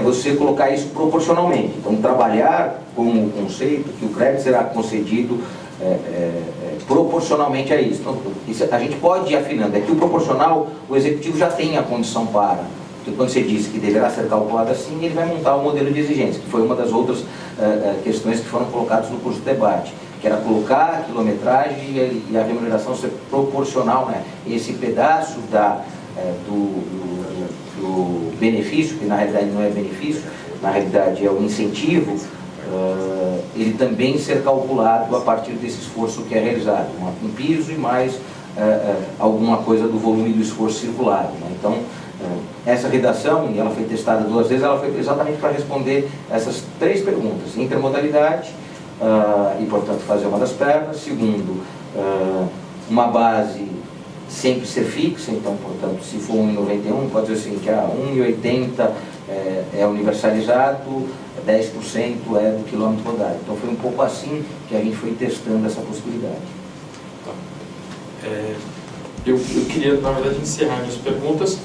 você colocar isso proporcionalmente. Então, trabalhar com o conceito que o crédito será concedido proporcionalmente a isso. Então, a gente pode ir afinando. É que o proporcional, o executivo já tem a condição para. Porque quando você disse que deverá ser calculado assim, ele vai montar o modelo de exigência, que foi uma das outras questões que foram colocadas no curso de debate, que era colocar a quilometragem e a remuneração ser proporcional, né? Esse pedaço do benefício, que na realidade não é benefício, na realidade é um incentivo, ele também ser calculado a partir desse esforço que é realizado, um piso e mais alguma coisa do volume do esforço circulado, né? Então, essa redação, e ela foi testada 2 vezes, ela foi exatamente para responder essas 3 perguntas: intermodalidade, e portanto fazer uma das pernas; segundo, uma base sempre ser fixa, então portanto se for 1,91 pode dizer assim que 1,80 é universalizado, 10% é do quilômetro rodado. Então foi um pouco assim que a gente foi testando essa possibilidade. Eu queria, na verdade, encerrar as perguntas,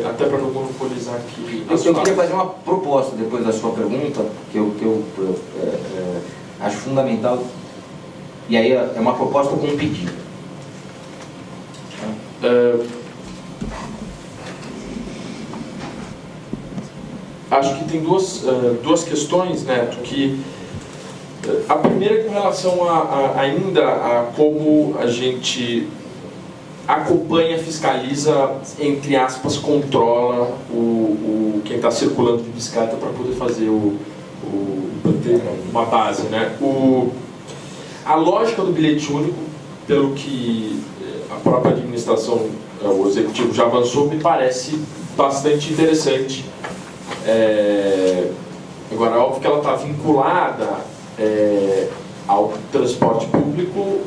até para não monopolizar aqui. Eu queria fazer uma proposta depois da sua pergunta, que eu acho fundamental, e aí é uma proposta com um pedido. Acho que tem duas questões, Neto, que a primeira é com relação ainda a como a gente acompanha, fiscaliza, entre aspas, controla quem está circulando de bicicleta para poder fazer ter uma base, né? A lógica do bilhete único, pelo que a própria administração, o executivo já avançou, me parece bastante interessante. Agora, é óbvio que ela está vinculada ao transporte público,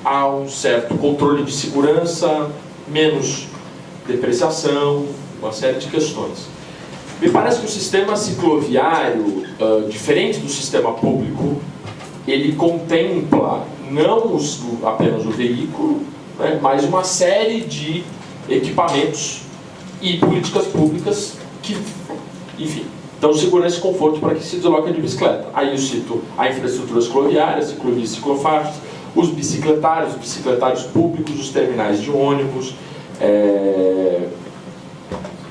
a um certo controle de segurança, menos depreciação, uma série de questões. Me parece que o sistema cicloviário, diferente do sistema público, ele contempla não apenas o veículo, né, mas uma série de equipamentos e políticas públicas que, enfim, dão segurança e conforto para que se desloque de bicicleta. Aí eu cito a infraestrutura cicloviária, ciclovias e ciclofaixas, os bicicletários públicos, os terminais de ônibus,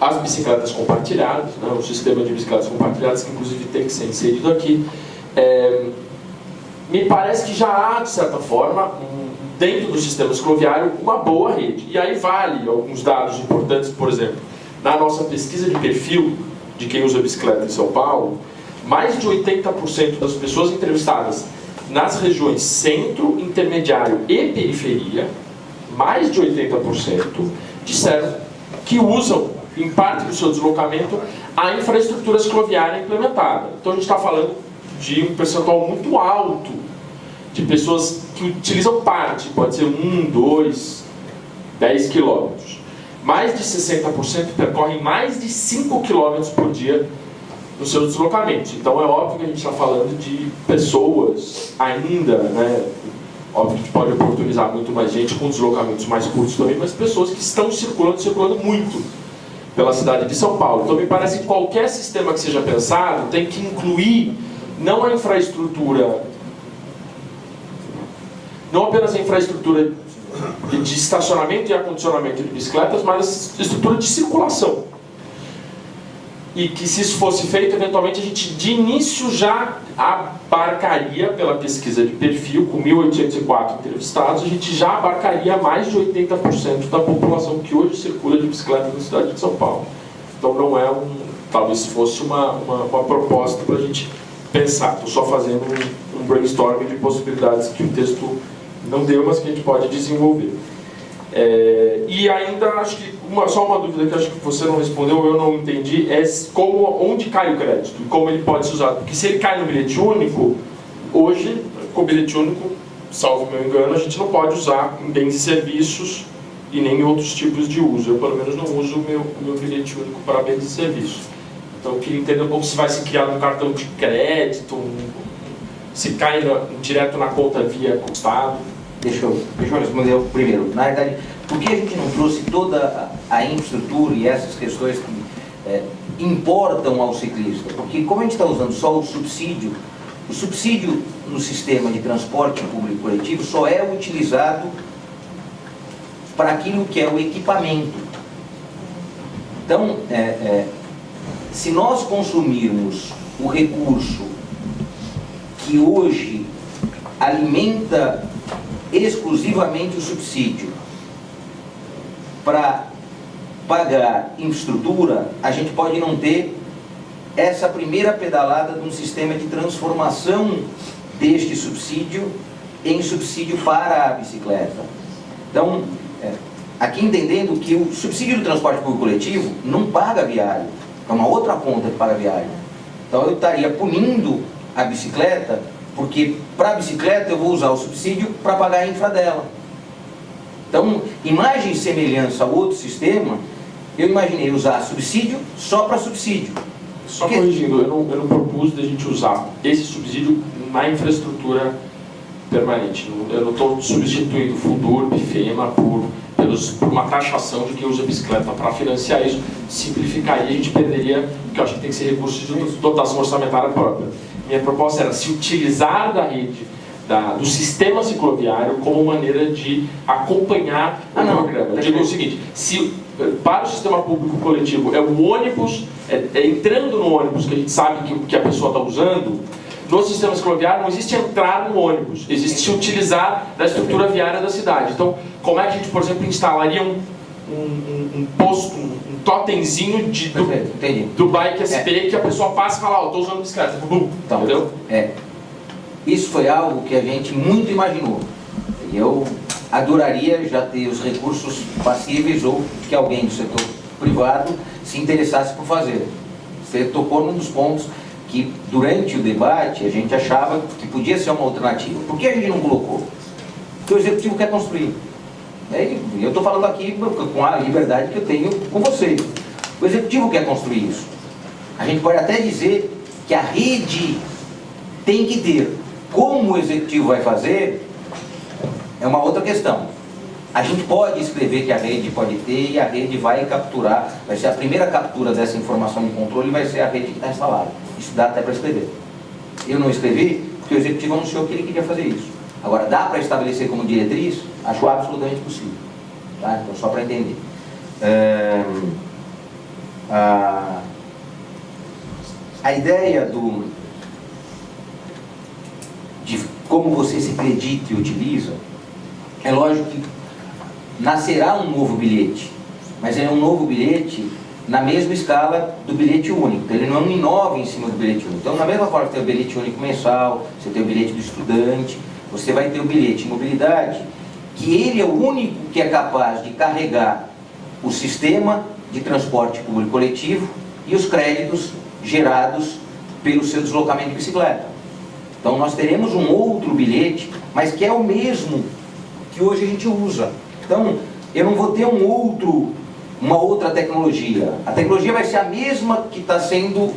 as bicicletas compartilhadas, né, o sistema de bicicletas compartilhadas, que inclusive tem que ser inserido aqui. Me parece que já há, de certa forma, dentro do sistema cicloviário, uma boa rede. E aí vale alguns dados importantes, por exemplo, na nossa pesquisa de perfil de quem usa bicicleta em São Paulo, mais de 80% das pessoas entrevistadas nas regiões centro, intermediário e periferia, mais de 80% disseram que usam, em parte do seu deslocamento, a infraestrutura cicloviária implementada. Então a gente está falando de um percentual muito alto de pessoas que utilizam parte, pode ser 1, 2, 10 quilômetros. Mais de 60% percorrem mais de 5 quilômetros por dia nos seus deslocamentos. Então é óbvio que a gente está falando de pessoas ainda, né? Óbvio que a gente pode oportunizar muito mais gente com deslocamentos mais curtos também, mas pessoas que estão circulando muito pela cidade de São Paulo. Então me parece que qualquer sistema que seja pensado tem que incluir não a infraestrutura, não apenas a infraestrutura de estacionamento e acondicionamento de bicicletas, mas a estrutura de circulação. E que, se isso fosse feito, eventualmente a gente de início já abarcaria, pela pesquisa de perfil, com 1.804 entrevistados, a gente já abarcaria mais de 80% da população que hoje circula de bicicleta na cidade de São Paulo. Então não é talvez fosse uma proposta para a gente pensar. Estou só fazendo um brainstorming de possibilidades que o texto não deu, mas que a gente pode desenvolver. E ainda acho que só uma dúvida que acho que você não respondeu, eu não entendi, é onde cai o crédito e como ele pode ser usado. Porque se ele cai no bilhete único, hoje, com o bilhete único, salvo o meu engano, a gente não pode usar em bens e serviços e nem em outros tipos de uso. Eu, pelo menos, não uso o meu bilhete único para bens e serviços. Então, eu queria entender um pouco se vai se criar um cartão de crédito, se cai direto na conta via custado. Deixa eu responder o primeiro. Na verdade, por que a gente não trouxe toda a infraestrutura e essas questões que importam ao ciclista? Porque como a gente está usando só o subsídio no sistema de transporte público coletivo só é utilizado para aquilo que é o equipamento. Então, se nós consumirmos o recurso que hoje alimenta exclusivamente o subsídio para pagar infraestrutura, a gente pode não ter essa primeira pedalada de um sistema de transformação deste subsídio em subsídio para a bicicleta. Então, aqui entendendo que o subsídio do transporte público coletivo não paga viário, é uma outra conta que paga viário. Então eu estaria punindo a bicicleta, porque para a bicicleta eu vou usar o subsídio para pagar a infra dela. Então, imagem e semelhança ao outro sistema, eu imaginei usar subsídio só para subsídio. Só corrigindo, eu não propus de a gente usar esse subsídio na infraestrutura permanente. Eu não estou substituindo Fundurb, FEMA por uma taxação de quem usa bicicleta para financiar isso. Simplificaria, a gente perderia, porque eu acho que tem que ser recurso de dotação orçamentária própria. Minha proposta era se utilizar da rede, do sistema cicloviário como maneira de acompanhar o programa. Eu digo o seguinte, se para o sistema público coletivo é o ônibus, entrando no ônibus que a gente sabe que a pessoa está usando, no sistema cicloviário não existe entrar no ônibus, existe se utilizar da estrutura viária da cidade. Então, como é que a gente, por exemplo, instalaria um posto, um totemzinho do Bike SP que a pessoa passa e fala, estou usando bicicleta, então, entendeu? Isso foi algo que a gente muito imaginou. E eu adoraria já ter os recursos passíveis ou que alguém do setor privado se interessasse por fazer. Você tocou num dos pontos que durante o debate a gente achava que podia ser uma alternativa. Por que a gente não colocou? Porque o executivo quer construir. Eu estou falando aqui com a liberdade que eu tenho com vocês. O executivo quer construir isso. A gente pode até dizer que a rede tem que ter. Como o executivo vai fazer é uma outra questão. A gente pode escrever que a rede pode ter e a rede vai capturar, vai ser a primeira captura dessa informação de controle, vai ser a rede que está instalada. Isso dá até para escrever. Eu não escrevi porque o executivo anunciou que ele queria fazer isso. Agora, dá para estabelecer como diretriz? Acho absolutamente possível. Tá? Então, só para entender. A ideia de como você se acredita e utiliza, é lógico que nascerá um novo bilhete, mas é um novo bilhete na mesma escala do bilhete único. Então, ele não inova em cima do bilhete único. Então, na mesma forma que tem o bilhete único mensal, você tem o bilhete do estudante, você vai ter o bilhete de mobilidade, que ele é o único que é capaz de carregar o sistema de transporte público coletivo e os créditos gerados pelo seu deslocamento de bicicleta. Então nós teremos um outro bilhete, mas que é o mesmo que hoje a gente usa. Então eu não vou ter uma outra tecnologia. A tecnologia vai ser a mesma que está sendo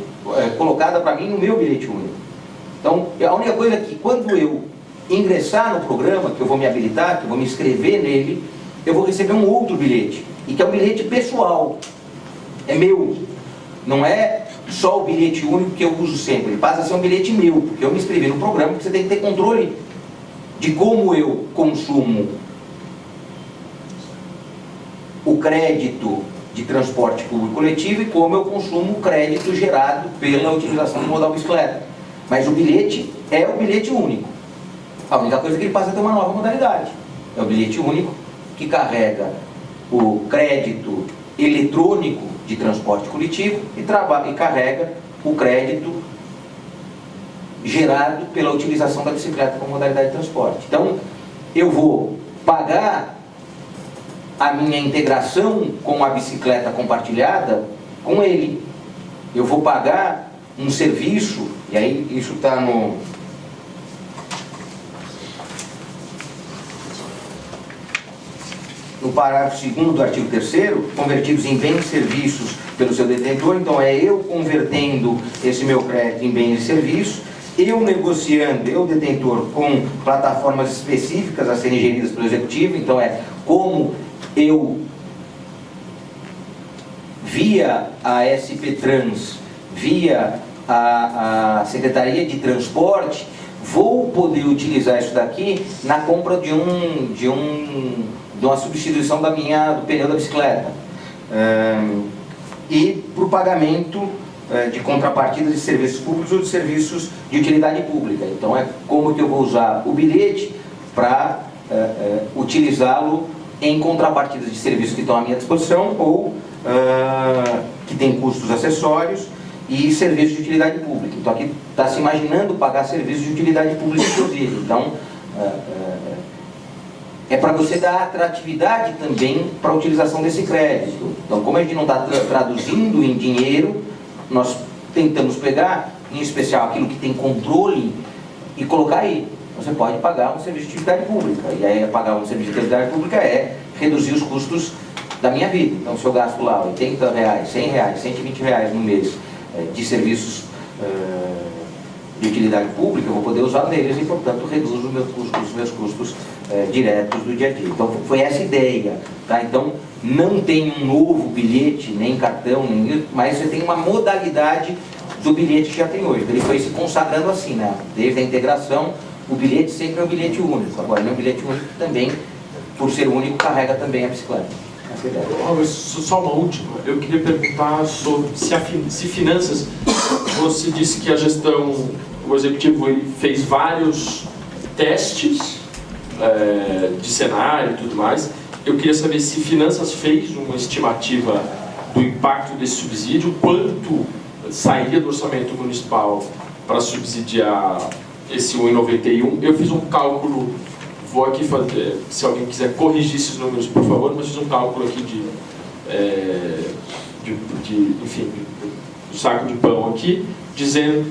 colocada para mim no meu bilhete único. Então a única coisa é que quando eu ingressar no programa, que eu vou me habilitar, que eu vou me inscrever nele, eu vou receber um outro bilhete, e que é um bilhete pessoal, é meu, não é só o bilhete único que eu uso sempre, ele passa a ser um bilhete meu, porque eu me inscrevi no programa, porque você tem que ter controle de como eu consumo o crédito de transporte público coletivo e como eu consumo o crédito gerado pela utilização do modal bicicleta. Mas o bilhete é o bilhete único. A única coisa é que ele passa a ter uma nova modalidade. É o bilhete único que carrega o crédito eletrônico de transporte coletivo e carrega o crédito gerado pela utilização da bicicleta como modalidade de transporte. Então, eu vou pagar a minha integração com a bicicleta compartilhada com ele. Eu vou pagar um serviço, e aí isso está no no parágrafo 2º do artigo 3º, convertidos em bens e serviços pelo seu detentor. Então é eu convertendo esse meu crédito em bens e serviços, eu negociando, eu detentor, com plataformas específicas a serem geridas pelo executivo. Então é como eu, via a SP Trans, via a Secretaria de Transporte, vou poder utilizar isso daqui na compra de uma substituição do pneu da bicicleta, e para o pagamento de contrapartidas de serviços públicos ou de serviços de utilidade pública. Então é como que eu vou usar o bilhete para utilizá-lo em contrapartidas de serviços que estão à minha disposição ou que tem custos acessórios e serviços de utilidade pública. Então aqui está se imaginando pagar serviços de utilidade pública, inclusive. Então é para você dar atratividade também para a utilização desse crédito. Então, como a gente não está traduzindo em dinheiro, nós tentamos pegar, em especial aquilo que tem controle, e colocar aí. Você pode pagar um serviço de utilidade pública. E aí pagar um serviço de utilidade pública é reduzir os custos da minha vida. Então, se eu gasto lá R$80, R$100, R$120 no mês de serviços de utilidade pública, eu vou poder usar neles e, portanto, reduzo os meus custos diretos do dia a dia. Então, foi essa ideia. Tá? Então, não tem um novo bilhete, nem cartão, mas você tem uma modalidade do bilhete que já tem hoje. Ele foi se consagrando assim, né? Desde a integração, o bilhete sempre é um bilhete único. Agora, não é um bilhete único também, por ser único, carrega também a bicicleta. Essa é a ideia. Só uma última. Eu queria perguntar sobre se finanças. Você disse que a gestão, o executivo, ele fez vários testes de cenário e tudo mais. Eu queria saber se finanças fez uma estimativa do impacto desse subsídio, quanto sairia do orçamento municipal para subsidiar esse 1,91. Eu fiz um cálculo, vou aqui fazer, se alguém quiser corrigir esses números, por favor, mas fiz um cálculo aqui enfim, do saco de pão aqui, dizendo,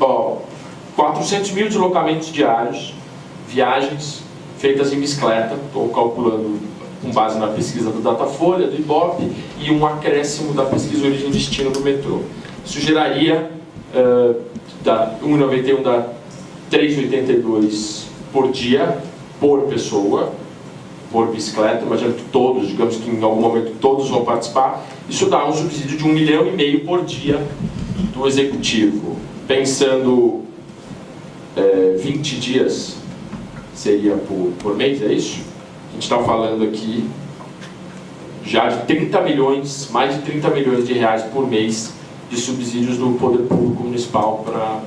400 mil deslocamentos diários, viagens feitas em bicicleta, estou calculando com base na pesquisa do Datafolha, do Ibope, e um acréscimo da pesquisa Origem e Destino do metrô. Isso geraria, 1,91 dá 3,82 por dia, por pessoa, por bicicleta. Imagino que todos, digamos que em algum momento todos vão participar. Isso dá um subsídio de R$1,5 milhão por dia do executivo. Pensando 20 dias seria por mês, é isso? A gente está falando aqui já de 30 milhões, mais de 30 milhões de reais por mês de subsídios do poder público municipal para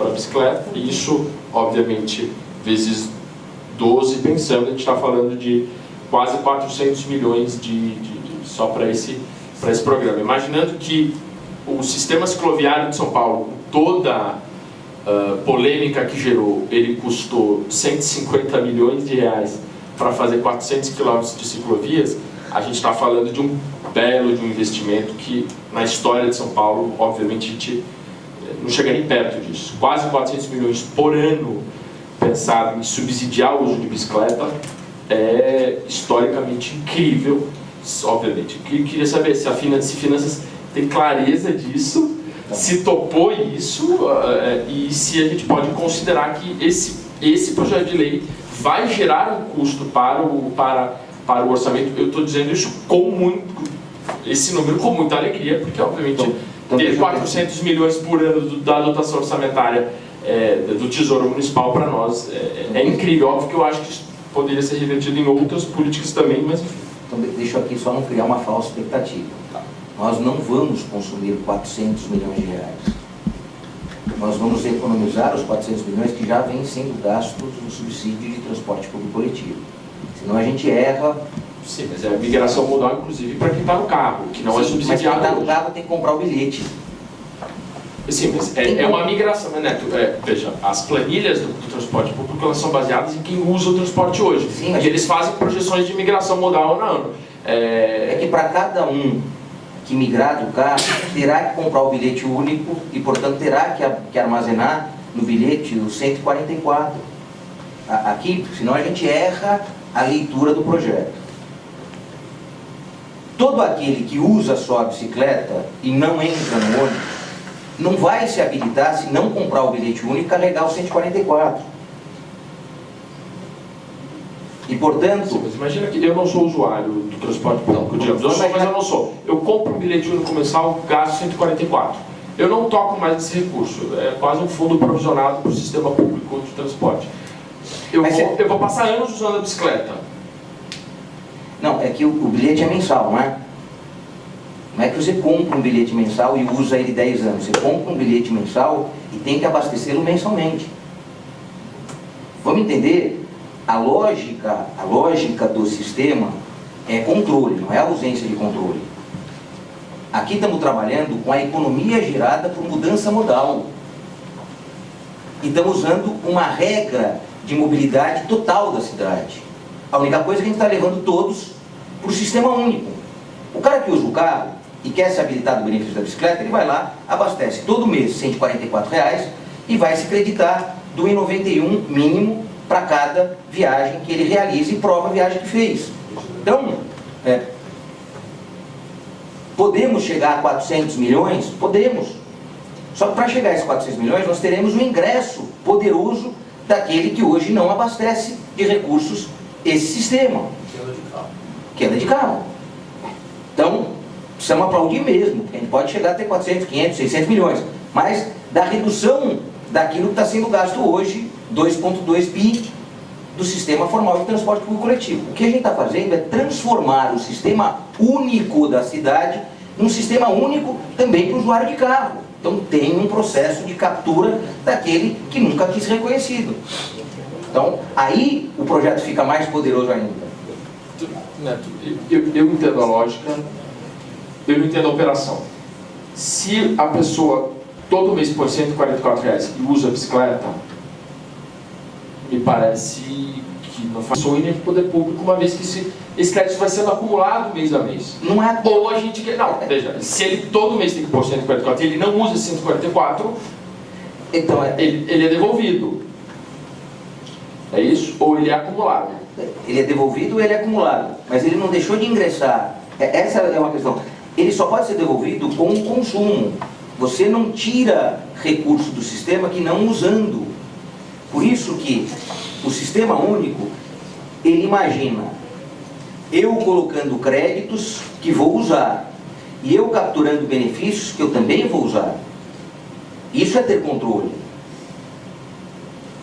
a bicicleta. E isso, obviamente, vezes 12, pensando, a gente está falando de quase 400 milhões só para esse programa. Imaginando que o sistema cicloviário de São Paulo, com toda a polêmica que gerou, ele custou 150 milhões de reais para fazer 400 quilômetros de ciclovias. A gente está falando de um belo de um investimento que, na história de São Paulo, obviamente, a gente não chega nem perto disso. Quase 400 milhões por ano pensado em subsidiar o uso de bicicleta é historicamente incrível, obviamente. Eu queria saber se finanças tem clareza disso, se topou isso, e se a gente pode considerar que esse projeto de lei vai gerar um custo para o orçamento. Eu estou dizendo isso esse número com muita alegria, porque obviamente ter 400 milhões por ano da dotação orçamentária do Tesouro Municipal para nós é incrível. Óbvio que eu acho que isso poderia ser revertido em outras políticas também, mas enfim. Então deixa eu aqui só não criar uma falsa expectativa. Nós não vamos consumir 400 milhões de reais. Nós vamos economizar os 400 milhões que já vêm sendo gastos no subsídio de transporte público coletivo. Senão a gente erra. Sim, mas é a migração modal, inclusive, para quem está no carro, que não é subsidiado. Mas quem está no carro tem que comprar o bilhete. Sim, mas é uma migração, né, Neto? Veja, as planilhas do transporte público, elas são baseadas em quem usa o transporte hoje. Sim, e eles fazem projeções de migração modal no ano. É que para cada um que migrar do carro, terá que comprar o bilhete único e, portanto, terá que armazenar no bilhete os 144. Aqui, senão a gente erra a leitura do projeto. todo aquele que usa só a bicicleta e não entra no ônibus, não vai se habilitar se não comprar o bilhete único e carregar o 144. E, portanto... Mas imagina que eu não sou usuário do transporte público, digamos. Eu sou, mas eu não sou. Eu compro um bilhete único mensal, gasto 144. Eu não toco mais esse recurso. É quase um fundo provisionado para o sistema público de transporte. Eu vou passar anos usando a bicicleta. Não, é que o bilhete é mensal, não é? Não é que você compra um bilhete mensal e usa ele 10 anos. Você compra um bilhete mensal e tem que abastecê-lo mensalmente. Vamos entender? A lógica do sistema é controle, não é ausência de controle. Aqui estamos trabalhando com a economia gerada por mudança modal. E estamos usando uma regra de mobilidade total da cidade. A única coisa é que a gente está levando todos para o sistema único. O cara que usa o carro e quer se habilitar do benefício da bicicleta, ele vai lá, abastece todo mês R$ 144 e vai se creditar do R$ 1,91 mínimo para cada viagem que ele realiza e prova a viagem que fez. Então, podemos chegar a 400 milhões? Podemos. Só que para chegar a esses 400 milhões, nós teremos um ingresso poderoso daquele que hoje não abastece de recursos esse sistema. Queda de carro. Então, precisamos aplaudir mesmo. A gente pode chegar a ter 400, 500, 600 milhões. Mas da redução daquilo que está sendo gasto hoje, 2,2 bi do sistema formal de transporte público coletivo. O que a gente está fazendo é transformar o sistema único da cidade num sistema único também para o usuário de carro. Então tem um processo de captura daquele que nunca quis ser reconhecido. Então aí o projeto fica mais poderoso ainda. Neto, eu entendo a lógica, eu não entendo a operação. Se a pessoa todo mês põe R$ 144 e usa a bicicleta, me parece que não faz sonho nem para o poder público, uma vez que esse crédito vai sendo acumulado mês a mês. Não é... Ou a gente quer... Não, veja, se ele todo mês tem que pôr 144 e ele não usa 144, então, ele é devolvido. É isso? Ou ele é acumulado? Ele é devolvido ou ele é acumulado, mas ele não deixou de ingressar. Essa é uma questão. Ele só pode ser devolvido com o consumo. Você não tira recurso do sistema que não usando. Por isso que o sistema único, ele imagina eu colocando créditos que vou usar e eu capturando benefícios que eu também vou usar. Isso é ter controle.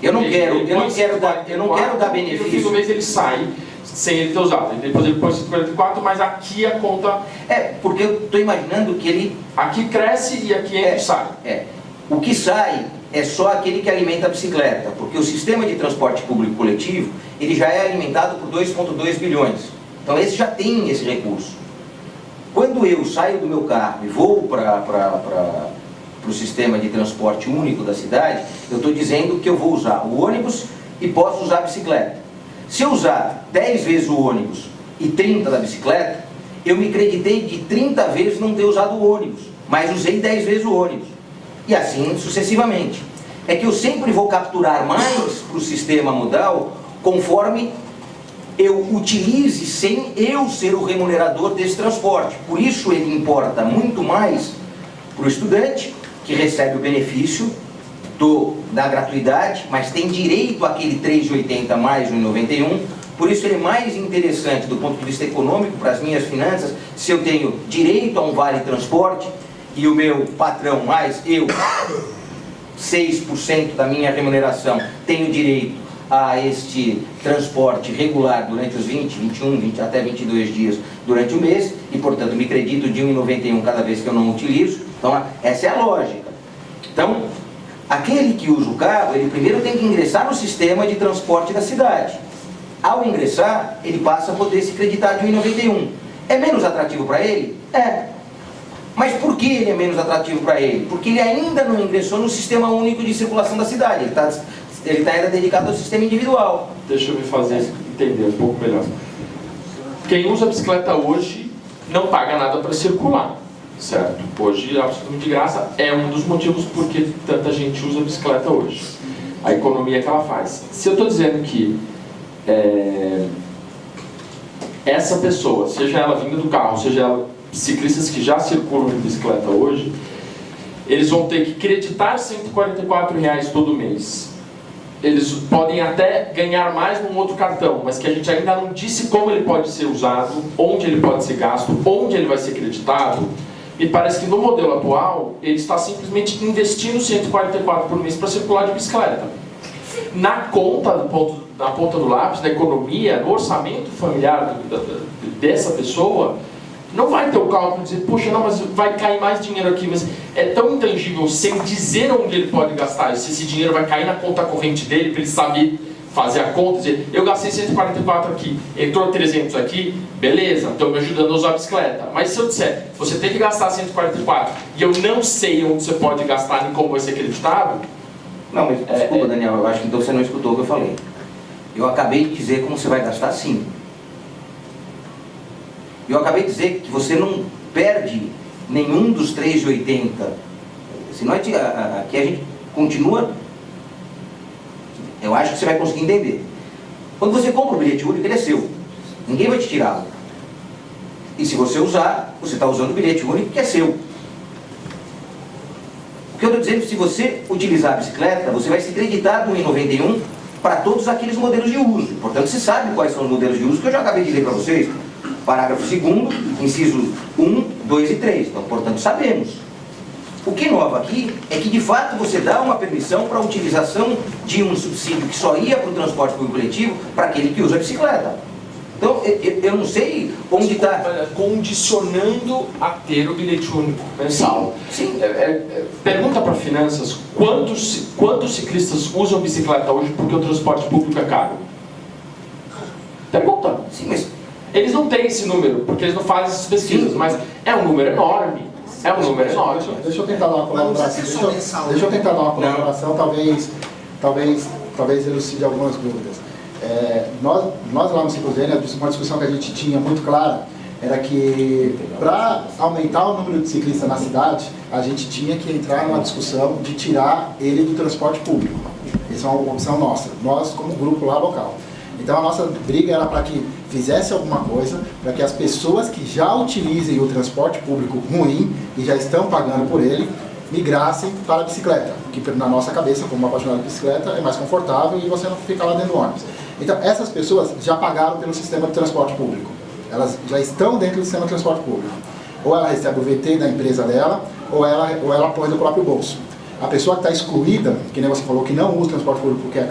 Eu não quero dar benefício. No fim do mês ele sai sem ele ter usado. Depois ele põe 144, mas aqui a conta... porque eu estou imaginando que ele... Aqui cresce e aqui entra e sai. O que sai é só aquele que alimenta a bicicleta, porque o sistema de transporte público coletivo, ele já é alimentado por 2,2 bilhões. Então esse já tem esse recurso. Quando eu saio do meu carro e vou para o sistema de transporte único da cidade, eu estou dizendo que eu vou usar o ônibus e posso usar a bicicleta. Se eu usar 10 vezes o ônibus e 30 da bicicleta, eu me creditei de 30 vezes não ter usado o ônibus, mas usei 10 vezes o ônibus. E assim sucessivamente. É que eu sempre vou capturar mais para o sistema modal conforme eu utilize sem eu ser o remunerador desse transporte. Por isso ele importa muito mais para o estudante, que recebe o benefício da gratuidade, mas tem direito àquele 3,80 mais o 91. Por isso ele é mais interessante do ponto de vista econômico para as minhas finanças, se eu tenho direito a um vale transporte e o meu patrão mais eu, 6% da minha remuneração, tenho direito a este transporte regular durante os 20, 21, até 22 dias durante o mês e, portanto, me credito de 1,91 cada vez que eu não utilizo. Então, essa é a lógica. Então, aquele que usa o carro, ele primeiro tem que ingressar no sistema de transporte da cidade. Ao ingressar, ele passa a poder se creditar de 1,91. É menos atrativo para ele? É. Mas por que ele é menos atrativo para ele? Porque ele ainda não ingressou no sistema único de circulação da cidade. Ele está ainda dedicado ao sistema individual. Deixa eu me fazer entender um pouco melhor. Quem usa a bicicleta hoje não paga nada para circular, certo? Hoje, absolutamente de graça, é um dos motivos por que tanta gente usa a bicicleta hoje. A economia que ela faz. Se eu estou dizendo que essa pessoa, seja ela vindo do carro, seja ela ciclistas que já circulam de bicicleta hoje, eles vão ter que creditar R$ 144 todo mês. Eles podem até ganhar mais num outro cartão, mas que a gente ainda não disse como ele pode ser usado, onde ele pode ser gasto, onde ele vai ser creditado. E parece que no modelo atual, ele está simplesmente investindo 144 por mês para circular de bicicleta. Na ponta do lápis, na economia, no orçamento familiar dessa pessoa, não vai ter o cálculo de dizer, poxa, não, mas vai cair mais dinheiro aqui, mas é tão intangível sem dizer onde ele pode gastar, se esse dinheiro vai cair na conta corrente dele, para ele saber fazer a conta, dizer, eu gastei 144 aqui, entrou 300 aqui, beleza, estão me ajudando a usar a bicicleta. Mas se eu disser, você tem que gastar 144 e eu não sei onde você pode gastar nem como vai ser creditado... Não, mas desculpa, Daniel, eu acho que então você não escutou o que eu falei. Eu acabei de dizer como você vai gastar, sim. Eu acabei de dizer que você não perde nenhum dos 3,80. Senão aqui a gente continua... Eu acho que você vai conseguir entender. Quando você compra o bilhete único, ele é seu. Ninguém vai te tirá-lo. E se você usar, você está usando o bilhete único que é seu. O que eu estou dizendo é que se você utilizar a bicicleta, você vai ser creditado no I91 para todos aqueles modelos de uso. Portanto, você sabe quais são os modelos de uso que eu já acabei de ler para vocês. Parágrafo 2º, inciso 1, 2 e 3. Então, portanto, sabemos. O que inova aqui é que, de fato, você dá uma permissão para a utilização de um subsídio que só ia para o transporte público coletivo para aquele que usa a bicicleta. Então, eu não sei onde está... Condicionando a ter o bilhete único mensal. Sim. Pergunta para finanças, quantos ciclistas usam bicicleta hoje porque o transporte público é caro? Pergunta. Sim, mas... Eles não têm esse número, porque eles não fazem essas pesquisas, mas é um número enorme. É um número enorme. Deixa eu tentar dar uma colaboração. Deixa eu tentar dar uma colaboração, talvez elucide algumas dúvidas. Nós lá no Ciclogênio, uma discussão que a gente tinha muito clara era que para aumentar o número de ciclistas na cidade, a gente tinha que entrar numa discussão de tirar ele do transporte público. Essa é uma opção nossa, nós como grupo lá local. Então a nossa briga era para que fizesse alguma coisa, para que as pessoas que já utilizem o transporte público ruim e já estão pagando por ele, migrassem para a bicicleta, que na nossa cabeça, como uma apaixonada de bicicleta, é mais confortável e você não fica lá dentro do ônibus. Então essas pessoas já pagaram pelo sistema de transporte público, elas já estão dentro do sistema de transporte público. Ou ela recebe o VT da empresa dela, ou ela põe do próprio bolso. A pessoa que está excluída, que nem você falou, que não usa transporte público porque é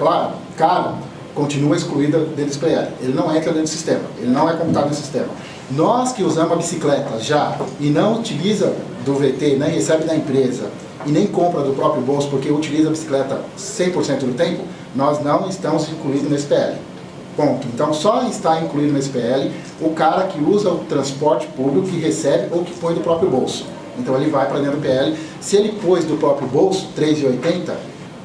caro, continua excluída dentro do PL. Ele não entra dentro do sistema, ele não é computado no sistema. Nós que usamos a bicicleta já e não utiliza do VT, nem recebe da empresa e nem compra do próprio bolso porque utiliza a bicicleta 100% do tempo, nós não estamos incluídos nesse PL. Ponto. Então só está incluído nesse PL o cara que usa o transporte público, que recebe ou que põe do próprio bolso. Então ele vai para dentro do PL. Se ele pôs do próprio bolso, R$ 3,80,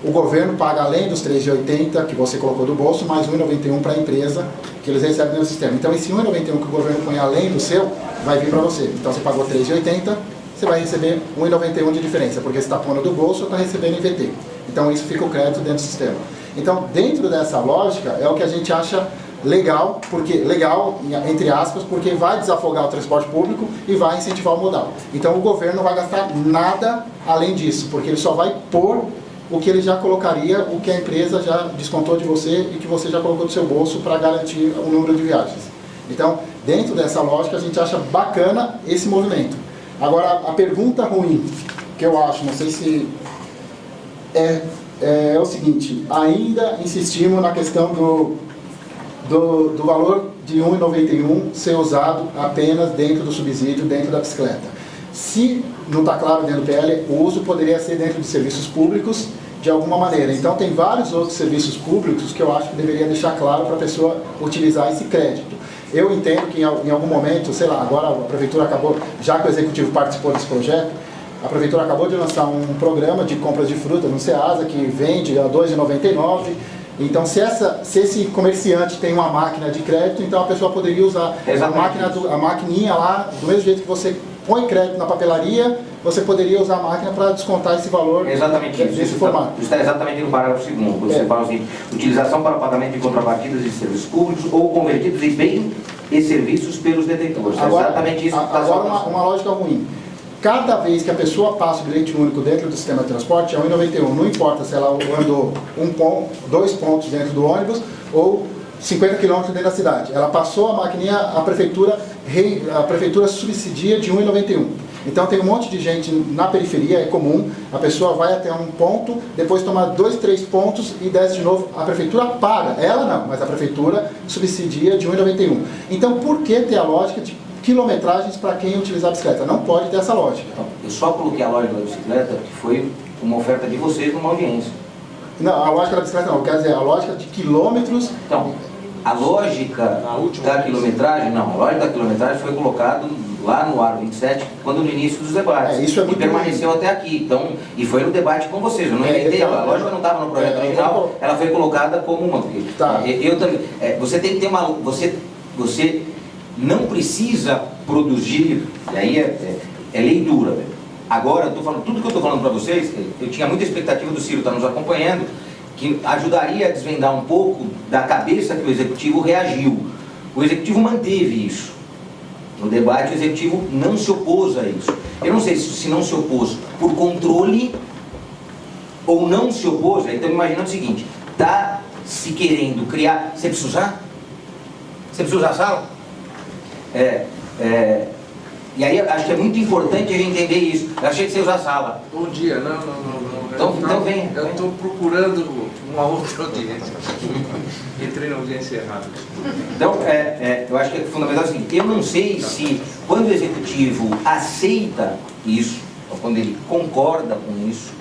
o governo paga além dos R$ 3,80 que você colocou do bolso, mais R$ 1,91 para a empresa que eles recebem no sistema. Então esse R$ 1,91 que o governo põe além do seu, vai vir para você. Então você pagou R$ 3,80, você vai receber R$ 1,91 de diferença, porque você está pondo do bolso ou está recebendo em VT. Então isso fica o crédito dentro do sistema. Então dentro dessa lógica é o que a gente acha legal, entre aspas, porque vai desafogar o transporte público e vai incentivar o modal. Então o governo não vai gastar nada além disso, porque ele só vai pôr o que ele já colocaria, o que a empresa já descontou de você e que você já colocou do seu bolso para garantir o número de viagens. Então, dentro dessa lógica, a gente acha bacana esse movimento. Agora, a pergunta ruim, que eu acho, não sei se é o seguinte, ainda insistimos na questão do valor de R$ 1,91 ser usado apenas dentro do subsídio, dentro da bicicleta. Se não está claro dentro do PL, o uso poderia ser dentro de serviços públicos de alguma maneira. Então tem vários outros serviços públicos que eu acho que deveria deixar claro para a pessoa utilizar esse crédito. Eu entendo que em algum momento, sei lá, agora a Prefeitura acabou, já que o Executivo participou desse projeto, a Prefeitura acabou de lançar um programa de compras de fruta no Ceasa que vende a R$ 2,99. Então, se esse comerciante tem uma máquina de crédito, então a pessoa poderia usar a maquininha lá, do mesmo jeito que você põe crédito na papelaria, você poderia usar a máquina para descontar esse valor. Exatamente isso. Desse formato. Isso está exatamente no parágrafo 2º. Você fala assim, utilização para pagamento de contrapartidas de serviços públicos ou convertidos em bem e serviços pelos detentores. É exatamente isso que está Agora, uma lógica ruim. Cada vez que a pessoa passa o bilhete único dentro do sistema de transporte, é R$ 1,91. Não importa se ela andou 2 pontos dentro do ônibus ou 50 km dentro da cidade. Ela passou a maquininha, a prefeitura subsidia de R$ 1,91. Então tem um monte de gente na periferia, é comum, a pessoa vai até um ponto, depois toma 2, 3 pontos e desce de novo. A prefeitura paga, ela não, mas a prefeitura subsidia de R$ 1,91. Então por que ter a lógica de quilometragens para quem utilizar a bicicleta? Não pode ter essa lógica. Eu só coloquei a lógica da bicicleta porque foi uma oferta de vocês numa audiência. Não, a lógica da bicicleta não, quer dizer, a lógica de quilômetros. Então, a lógica da quilometragem, não, a lógica da quilometragem foi colocado lá no AR 27, quando no início dos debates, isso é e permaneceu ruim. até aqui, então, e foi no debate com vocês, eu não inventei, a lógica não estava no projeto original, ela foi colocada como uma, porque tá. Eu também, você tem que ter uma, você não precisa produzir, e aí é leitura, velho. Agora, eu tô falando, tudo que eu estou falando para vocês, eu tinha muita expectativa do Ciro estar nos acompanhando, que ajudaria a desvendar um pouco da cabeça que o Executivo reagiu. O Executivo manteve isso. No debate, o Executivo não se opôs a isso. Eu não sei se não se opôs por controle ou não se opôs. Então, imagina o seguinte, está se querendo criar... Você precisa usar? Você precisa usar a sala? E aí, acho que é muito importante a gente entender isso. Eu achei que você ia usar a sala. Bom dia, não. Então vem. Eu estou procurando uma outra audiência. Entrei na audiência errada. Então, eu acho que é fundamental o seguinte, eu não sei se quando o Executivo aceita isso, ou quando ele concorda com isso,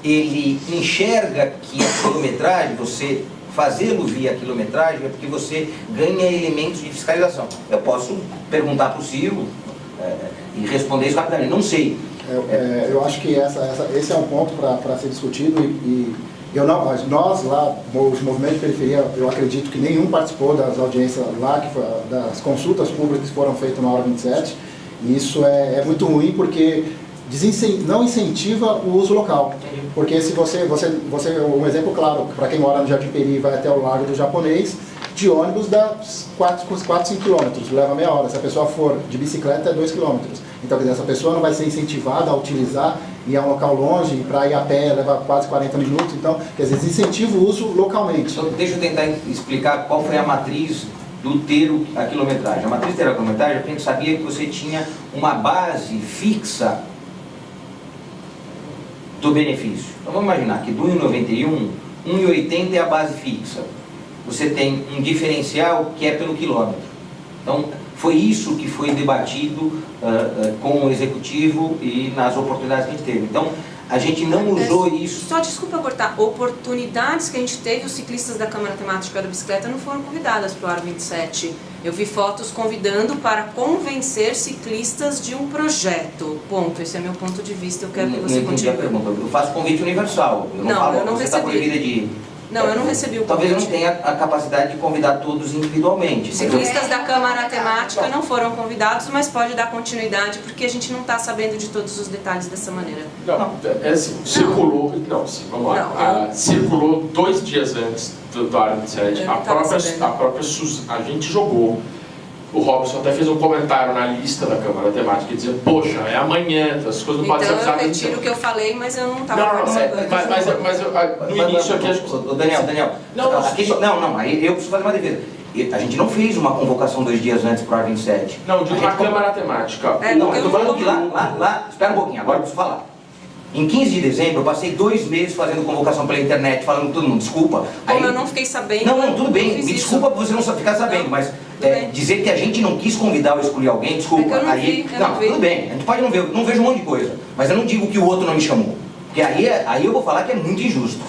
ele enxerga que a quilometragem, você fazê-lo via quilometragem, é porque você ganha elementos de fiscalização. Eu posso perguntar para o Ciro e responder isso rapidamente, não sei. Eu acho que esse é um ponto para ser discutido e nós lá, os movimentos de periferia, eu acredito que nenhum participou das audiências lá, das consultas públicas que foram feitas na hora 27, e isso é muito ruim porque não incentiva o uso local. Porque se um exemplo claro, para quem mora no Jardim Peri e vai até o Lago do Japonês, de ônibus dá 4, 5 quilômetros, leva meia hora. Se a pessoa for de bicicleta, é 2 quilômetros. Então, quer dizer, essa pessoa não vai ser incentivada a utilizar e é um local longe, para ir a pé leva quase 40 minutos. Então, quer dizer, incentiva o uso localmente. Então, deixa eu tentar explicar qual foi a matriz do ter a quilometragem. A matriz ter a quilometragem, a gente sabia que você tinha uma base fixa do benefício. Então, vamos imaginar que do 1,91, 1,80 é a base fixa. Você tem um diferencial que é pelo quilômetro. Então, foi isso que foi debatido com o Executivo e nas oportunidades que a gente teve. Então, a gente não usou isso. Só desculpa cortar, oportunidades que a gente teve, os ciclistas da Câmara Temática da Bicicleta não foram convidadas para o AR 27. Eu vi fotos convidando para convencer ciclistas de um projeto. Ponto. Esse é meu ponto de vista. Eu quero que você continue. Eu faço convite universal. Eu não falo, eu não você está recebi. proibida de ir. Não, eu não recebi o convite. Talvez eu não tenha a capacidade de convidar todos individualmente. Ciclistas da Câmara Temática não foram convidados, mas pode dar continuidade, porque a gente não está sabendo de todos os detalhes dessa maneira. Não, é assim, circulou... Não, sim, vamos lá. Circulou 2 dias antes do AR 27. A gente jogou. O Robson até fez um comentário na lista da Câmara Temática, dizendo, poxa, é amanhã, as coisas não podem ser Então eu usadas. retiro o que eu falei, mas eu não estava participando. Mas no início aqui... Daniel, aí eu preciso fazer uma defesa. A gente não fez uma convocação 2 dias antes para o AR 27. Não, digo na Câmara Temática. Não, eu estou falando que lá, espera um pouquinho, agora eu preciso falar. Em 15 de dezembro, eu passei 2 meses fazendo convocação pela internet, falando com todo mundo, desculpa. Como eu não fiquei sabendo... Não, tudo bem, me desculpa por você não ficar sabendo, mas dizer que a gente não quis convidar ou escolher alguém, desculpa. É que eu não vi, não, tudo bem, a gente pode não ver, não vejo um monte de coisa, mas eu não digo que o outro não me chamou. Porque aí eu vou falar que é muito injusto.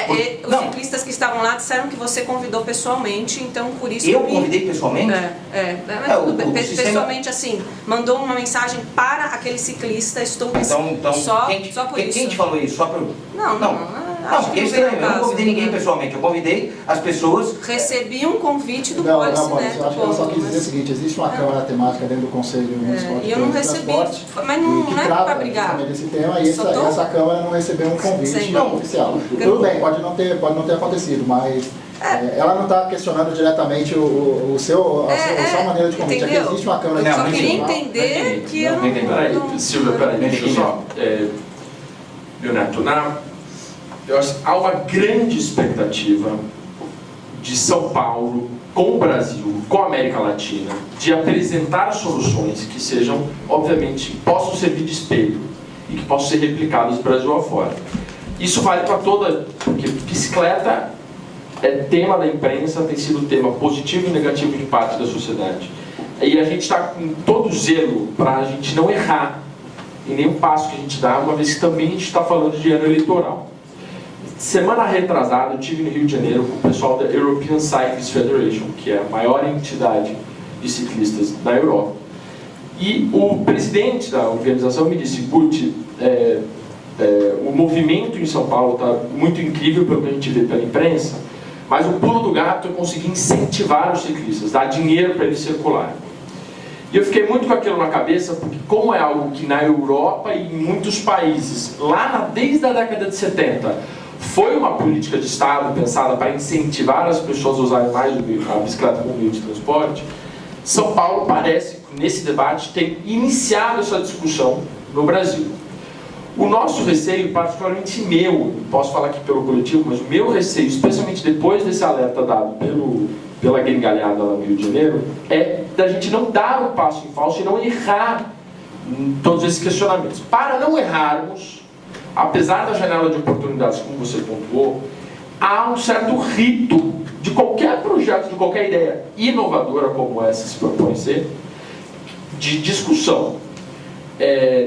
Os ciclistas que estavam lá disseram que você convidou pessoalmente, então por isso... Eu convidei pessoalmente? Mas tudo bem, pessoalmente assim, mandou uma mensagem para aquele ciclista, estou então só por isso. Quem te falou isso? Só para... Não, porque é estranho, eu não convidei ninguém pessoalmente, eu convidei as pessoas... Recebi um convite do Policy Neto. Eu só quis dizer o seguinte, existe uma Câmara Temática dentro do Conselho Municipal de eu não recebi, mas não é para brigar. Desse tema, e essa Câmara não recebeu um convite oficial. Tudo bem, pode não ter acontecido, mas Ela não está questionando diretamente a sua maneira de comentar. Entendeu? Aqui existe uma Câmara Eu só de queria Nacional. entender que eu Não entendi. Peraí, não... Silvia, peraí, deixa eu só. Leonardo, eu acho que há uma grande expectativa de São Paulo com o Brasil, com a América Latina, de apresentar soluções que sejam, obviamente, possam servir de espelho e que possam ser replicadas no Brasil afora. Isso vale para toda, porque bicicleta é tema da imprensa, tem sido tema positivo e negativo de parte da sociedade. E a gente está com todo zelo para a gente não errar em nenhum passo que a gente dá, uma vez que também a gente está falando de ano eleitoral. Semana retrasada, eu estive no Rio de Janeiro com o pessoal da European Cyclist Federation, que é a maior entidade de ciclistas da Europa. E o presidente da organização me disse: Guti, o movimento em São Paulo está muito incrível pelo que a gente vê pela imprensa, mas o pulo do gato é conseguir incentivar os ciclistas, dar dinheiro para eles circularem. E eu fiquei muito com aquilo na cabeça, porque como é algo que na Europa e em muitos países, desde a década de 70, foi uma política de Estado pensada para incentivar as pessoas a usarem mais a bicicleta como meio de transporte, São Paulo parece, nesse debate, ter iniciado essa discussão no Brasil. O nosso receio, particularmente meu, posso falar aqui pelo coletivo, mas o meu receio, especialmente depois desse alerta dado pela gringalhada lá no Rio de Janeiro, é da gente não dar o passo em falso e não errar em todos esses questionamentos. Para não errarmos, apesar da janela de oportunidades, como você pontuou, há um certo rito de qualquer projeto, de qualquer ideia inovadora como essa se propõe ser, de discussão.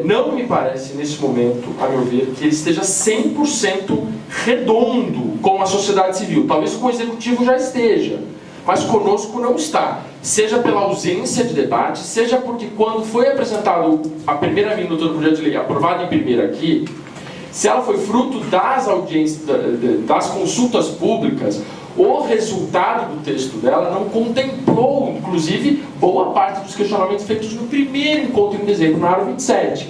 Não me parece, nesse momento, a meu ver, que ele esteja 100% redondo com a sociedade civil. Talvez com o executivo já esteja, mas conosco não está. Seja pela ausência de debate, seja porque quando foi apresentado a primeira minuta do projeto de lei, aprovado em primeira aqui, se ela foi fruto das audiências, das consultas públicas, o resultado do texto dela não contemplou, inclusive, boa parte dos questionamentos feitos no primeiro encontro em dezembro, na área 27,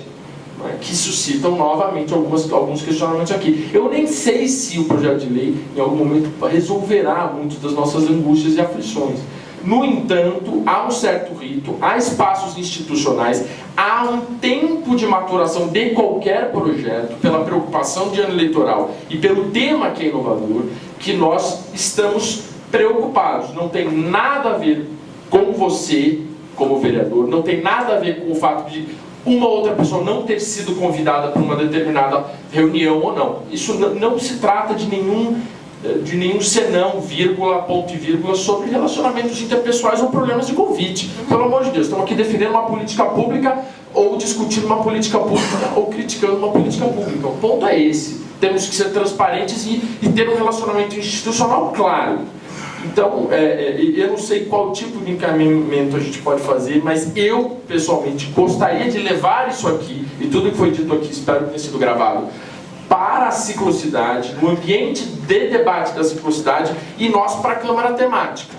que suscitam novamente alguns questionamentos aqui. Eu nem sei se o projeto de lei, em algum momento, resolverá muitas das nossas angústias e aflições. No entanto, há um certo rito, há espaços institucionais, há um tempo de maturação de qualquer projeto, pela preocupação de ano eleitoral e pelo tema que é inovador, que nós estamos preocupados. Não tem nada a ver com você, como vereador, não tem nada a ver com o fato de uma outra pessoa não ter sido convidada para uma determinada reunião ou não. Isso não se trata de nenhum senão, vírgula, ponto e vírgula, sobre relacionamentos interpessoais ou problemas de convite. Pelo amor de Deus, estamos aqui defendendo uma política pública ou discutindo uma política pública ou criticando uma política pública. O ponto é esse. Temos que ser transparentes e ter um relacionamento institucional claro. Então, eu não sei qual tipo de encaminhamento a gente pode fazer, mas eu, pessoalmente, gostaria de levar isso aqui, e tudo que foi dito aqui, espero que tenha sido gravado, para a ciclocidade, no ambiente de debate da ciclocidade, e nós para a Câmara Temática.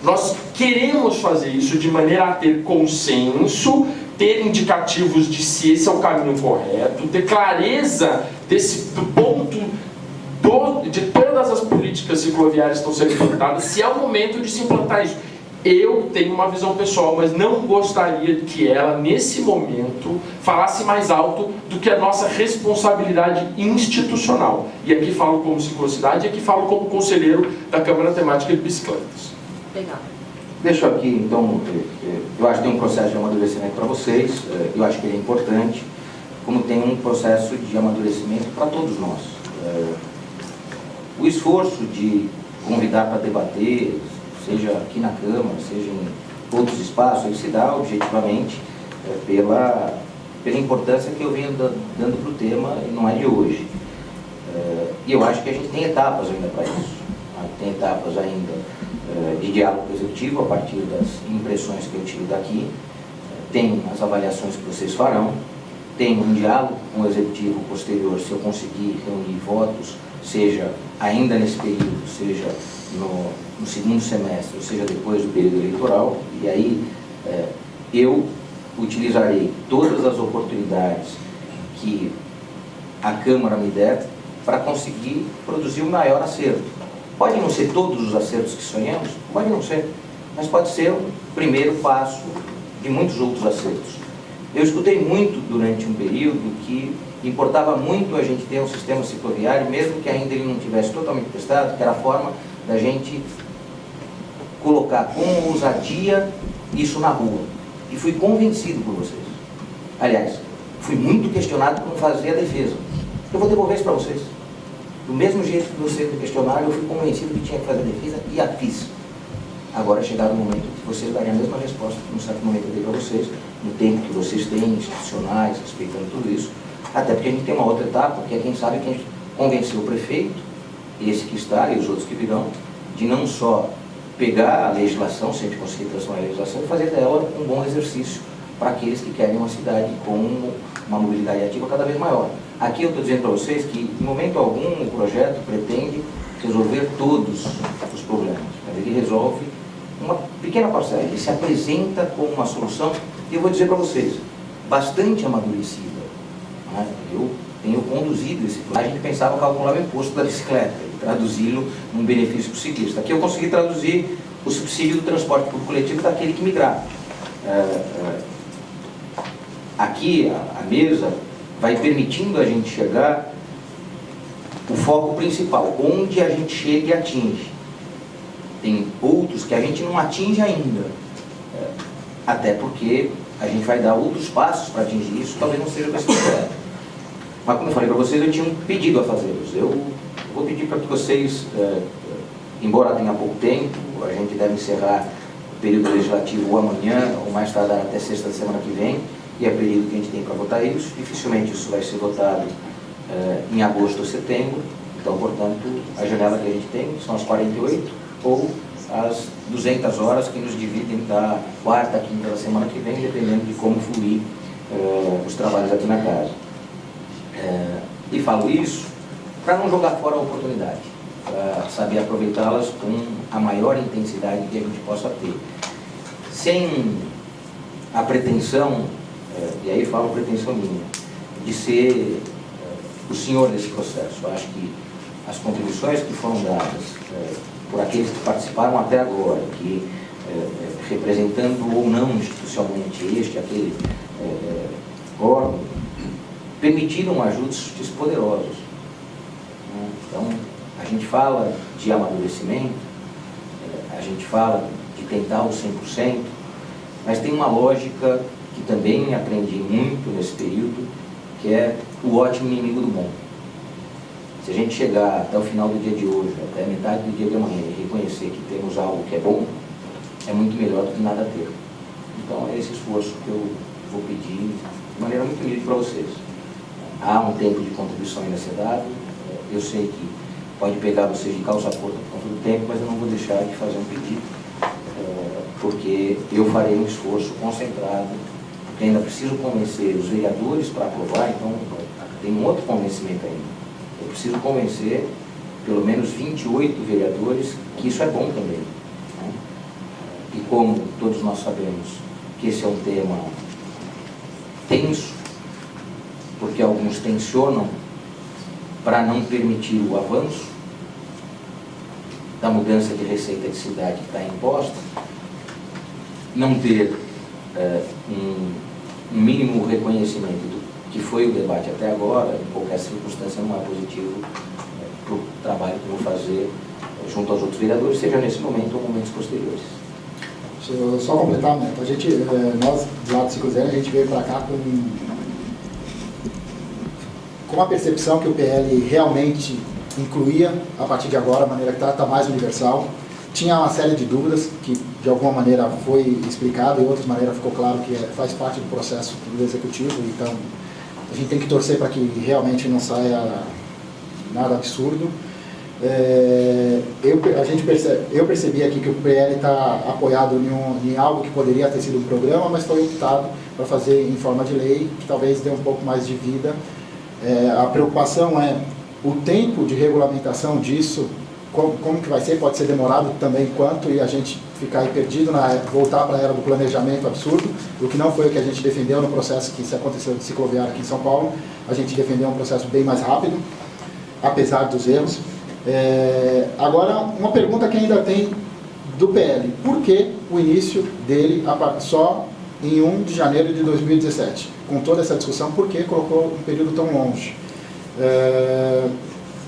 Nós queremos fazer isso de maneira a ter consenso, ter indicativos de se esse é o caminho correto, ter clareza desse ponto de todas as políticas cicloviárias que estão sendo implantadas, se é o momento de se implantar isso. Eu tenho uma visão pessoal, mas não gostaria que ela, nesse momento, falasse mais alto do que a nossa responsabilidade institucional. E aqui falo como ciclocidade, e aqui falo como conselheiro da Câmara Temática de Bicicletas. Legal. Deixo aqui, então, eu acho que tem um processo de amadurecimento para vocês, eu acho que ele é importante, como tem um processo de amadurecimento para todos nós. O esforço de convidar para debater, seja aqui na Câmara, seja em outros espaços, ele se dá objetivamente pela importância que eu venho dando para o tema, e não é de hoje. E eu acho que a gente tem etapas ainda para isso. Tem etapas ainda de diálogo executivo, a partir das impressões que eu tiro daqui, tem as avaliações que vocês farão, tem um diálogo com o executivo posterior, se eu conseguir reunir votos, seja ainda nesse período, seja no segundo semestre, ou seja depois do período eleitoral, e aí eu utilizarei todas as oportunidades que a Câmara me der para conseguir produzir o maior acerto. Pode não ser todos os acertos que sonhamos, pode não ser, mas pode ser o primeiro passo de muitos outros acertos. Eu escutei muito durante um período que importava muito a gente ter um sistema cicloviário, mesmo que ainda ele não tivesse totalmente testado, que era a forma da gente colocar com ousadia isso na rua. E fui convencido por vocês. Aliás, fui muito questionado por não fazer a defesa. Eu vou devolver isso para vocês. Do mesmo jeito que vocês me questionaram, eu fui convencido que tinha que fazer a defesa e a fiz. Agora é chegado o momento que vocês darem a mesma resposta que num certo momento eu dei para vocês, no tempo que vocês têm, institucionais, respeitando tudo isso, até porque a gente tem uma outra etapa, que é quem sabe quem convenceu o prefeito, esse que está e os outros que virão, de não só pegar a legislação, se a gente conseguir transformar a legislação, e fazer dela um bom exercício para aqueles que querem uma cidade com uma mobilidade ativa cada vez maior. Aqui eu estou dizendo para vocês que, em momento algum, o projeto pretende resolver todos os problemas, mas ele resolve uma pequena parcela, ele se apresenta como uma solução, e eu vou dizer para vocês, bastante amadurecida. Né? Eu tenho conduzido esse projeto. A gente pensava calcular o imposto da bicicleta e traduzi-lo num benefício para o ciclista. Aqui eu consegui traduzir o subsídio do transporte público coletivo daquele que migrar. Aqui a mesa vai permitindo a gente chegar o foco principal, onde a gente chega e atinge. Tem outros que a gente não atinge ainda, até porque a gente vai dar outros passos para atingir isso, talvez não seja com esse projeto. Mas como eu falei para vocês, eu tinha um pedido a fazê-los. Eu vou pedir para que vocês, embora tenha pouco tempo, a gente deve encerrar o período legislativo ou amanhã, ou mais tardar até sexta da semana que vem, e é o período que a gente tem para votar isso. Dificilmente isso vai ser votado em agosto ou setembro. Então, portanto, a janela que a gente tem são as 48 ou as 200 horas que nos dividem da quarta, quinta da semana que vem, dependendo de como fluir os trabalhos aqui na casa. E falo isso para não jogar fora a oportunidade, para saber aproveitá-las com a maior intensidade que a gente possa ter. Sem a pretensão, e aí falo pretensão minha, de ser o senhor desse processo. Eu acho que as contribuições que foram dadas por aqueles que participaram até agora, que representando ou não institucionalmente aquele órgão, permitiram ajustes poderosos. Então, a gente fala de amadurecimento, a gente fala de tentar o 100%, mas tem uma lógica que também aprendi muito nesse período, que é o ótimo inimigo do bom. Se a gente chegar até o final do dia de hoje, até a metade do dia de amanhã, e reconhecer que temos algo que é bom, é muito melhor do que nada ter. Então é esse esforço que eu vou pedir de maneira muito humilde para vocês. Há um tempo de contribuição ainda a ser dado, eu sei que pode pegar vocês de calça curta por conta do tempo, mas eu não vou deixar de fazer um pedido, porque eu farei um esforço concentrado, porque ainda preciso convencer os vereadores para aprovar, então tem um outro convencimento ainda. Eu preciso convencer pelo menos 28 vereadores que isso é bom também. Né? E como todos nós sabemos que esse é um tema tenso, porque alguns tensionam para não permitir o avanço da mudança de receita de cidade que está imposta, não ter um mínimo reconhecimento do que foi o debate até agora, em qualquer circunstância não é positivo para o trabalho que eu vou fazer junto aos outros vereadores, seja nesse momento ou momentos posteriores. Deixa eu só completar, Neto. Nós, do lado do Ciclo Zero, a gente veio para cá com a percepção que o PL realmente incluía, a partir de agora, a maneira que está mais universal. Tinha uma série de dúvidas que, de alguma maneira, foi explicado e, de outra maneira, ficou claro que faz parte do processo do Executivo. Então, a gente tem que torcer para que realmente não saia nada absurdo. Eu percebi aqui que o PL está apoiado em algo que poderia ter sido um programa, mas foi optado para fazer em forma de lei, que talvez dê um pouco mais de vida. A preocupação é o tempo de regulamentação disso, como que vai ser, pode ser demorado também quanto, e a gente ficar aí perdido, voltar para a era do planejamento absurdo, o que não foi o que a gente defendeu no processo que se aconteceu de cicloviário aqui em São Paulo. A gente defendeu um processo bem mais rápido, apesar dos erros. Agora, uma pergunta que ainda tem do PL. Por que o início dele só em 1 de janeiro de 2017? Com toda essa discussão, por que colocou um período tão longe?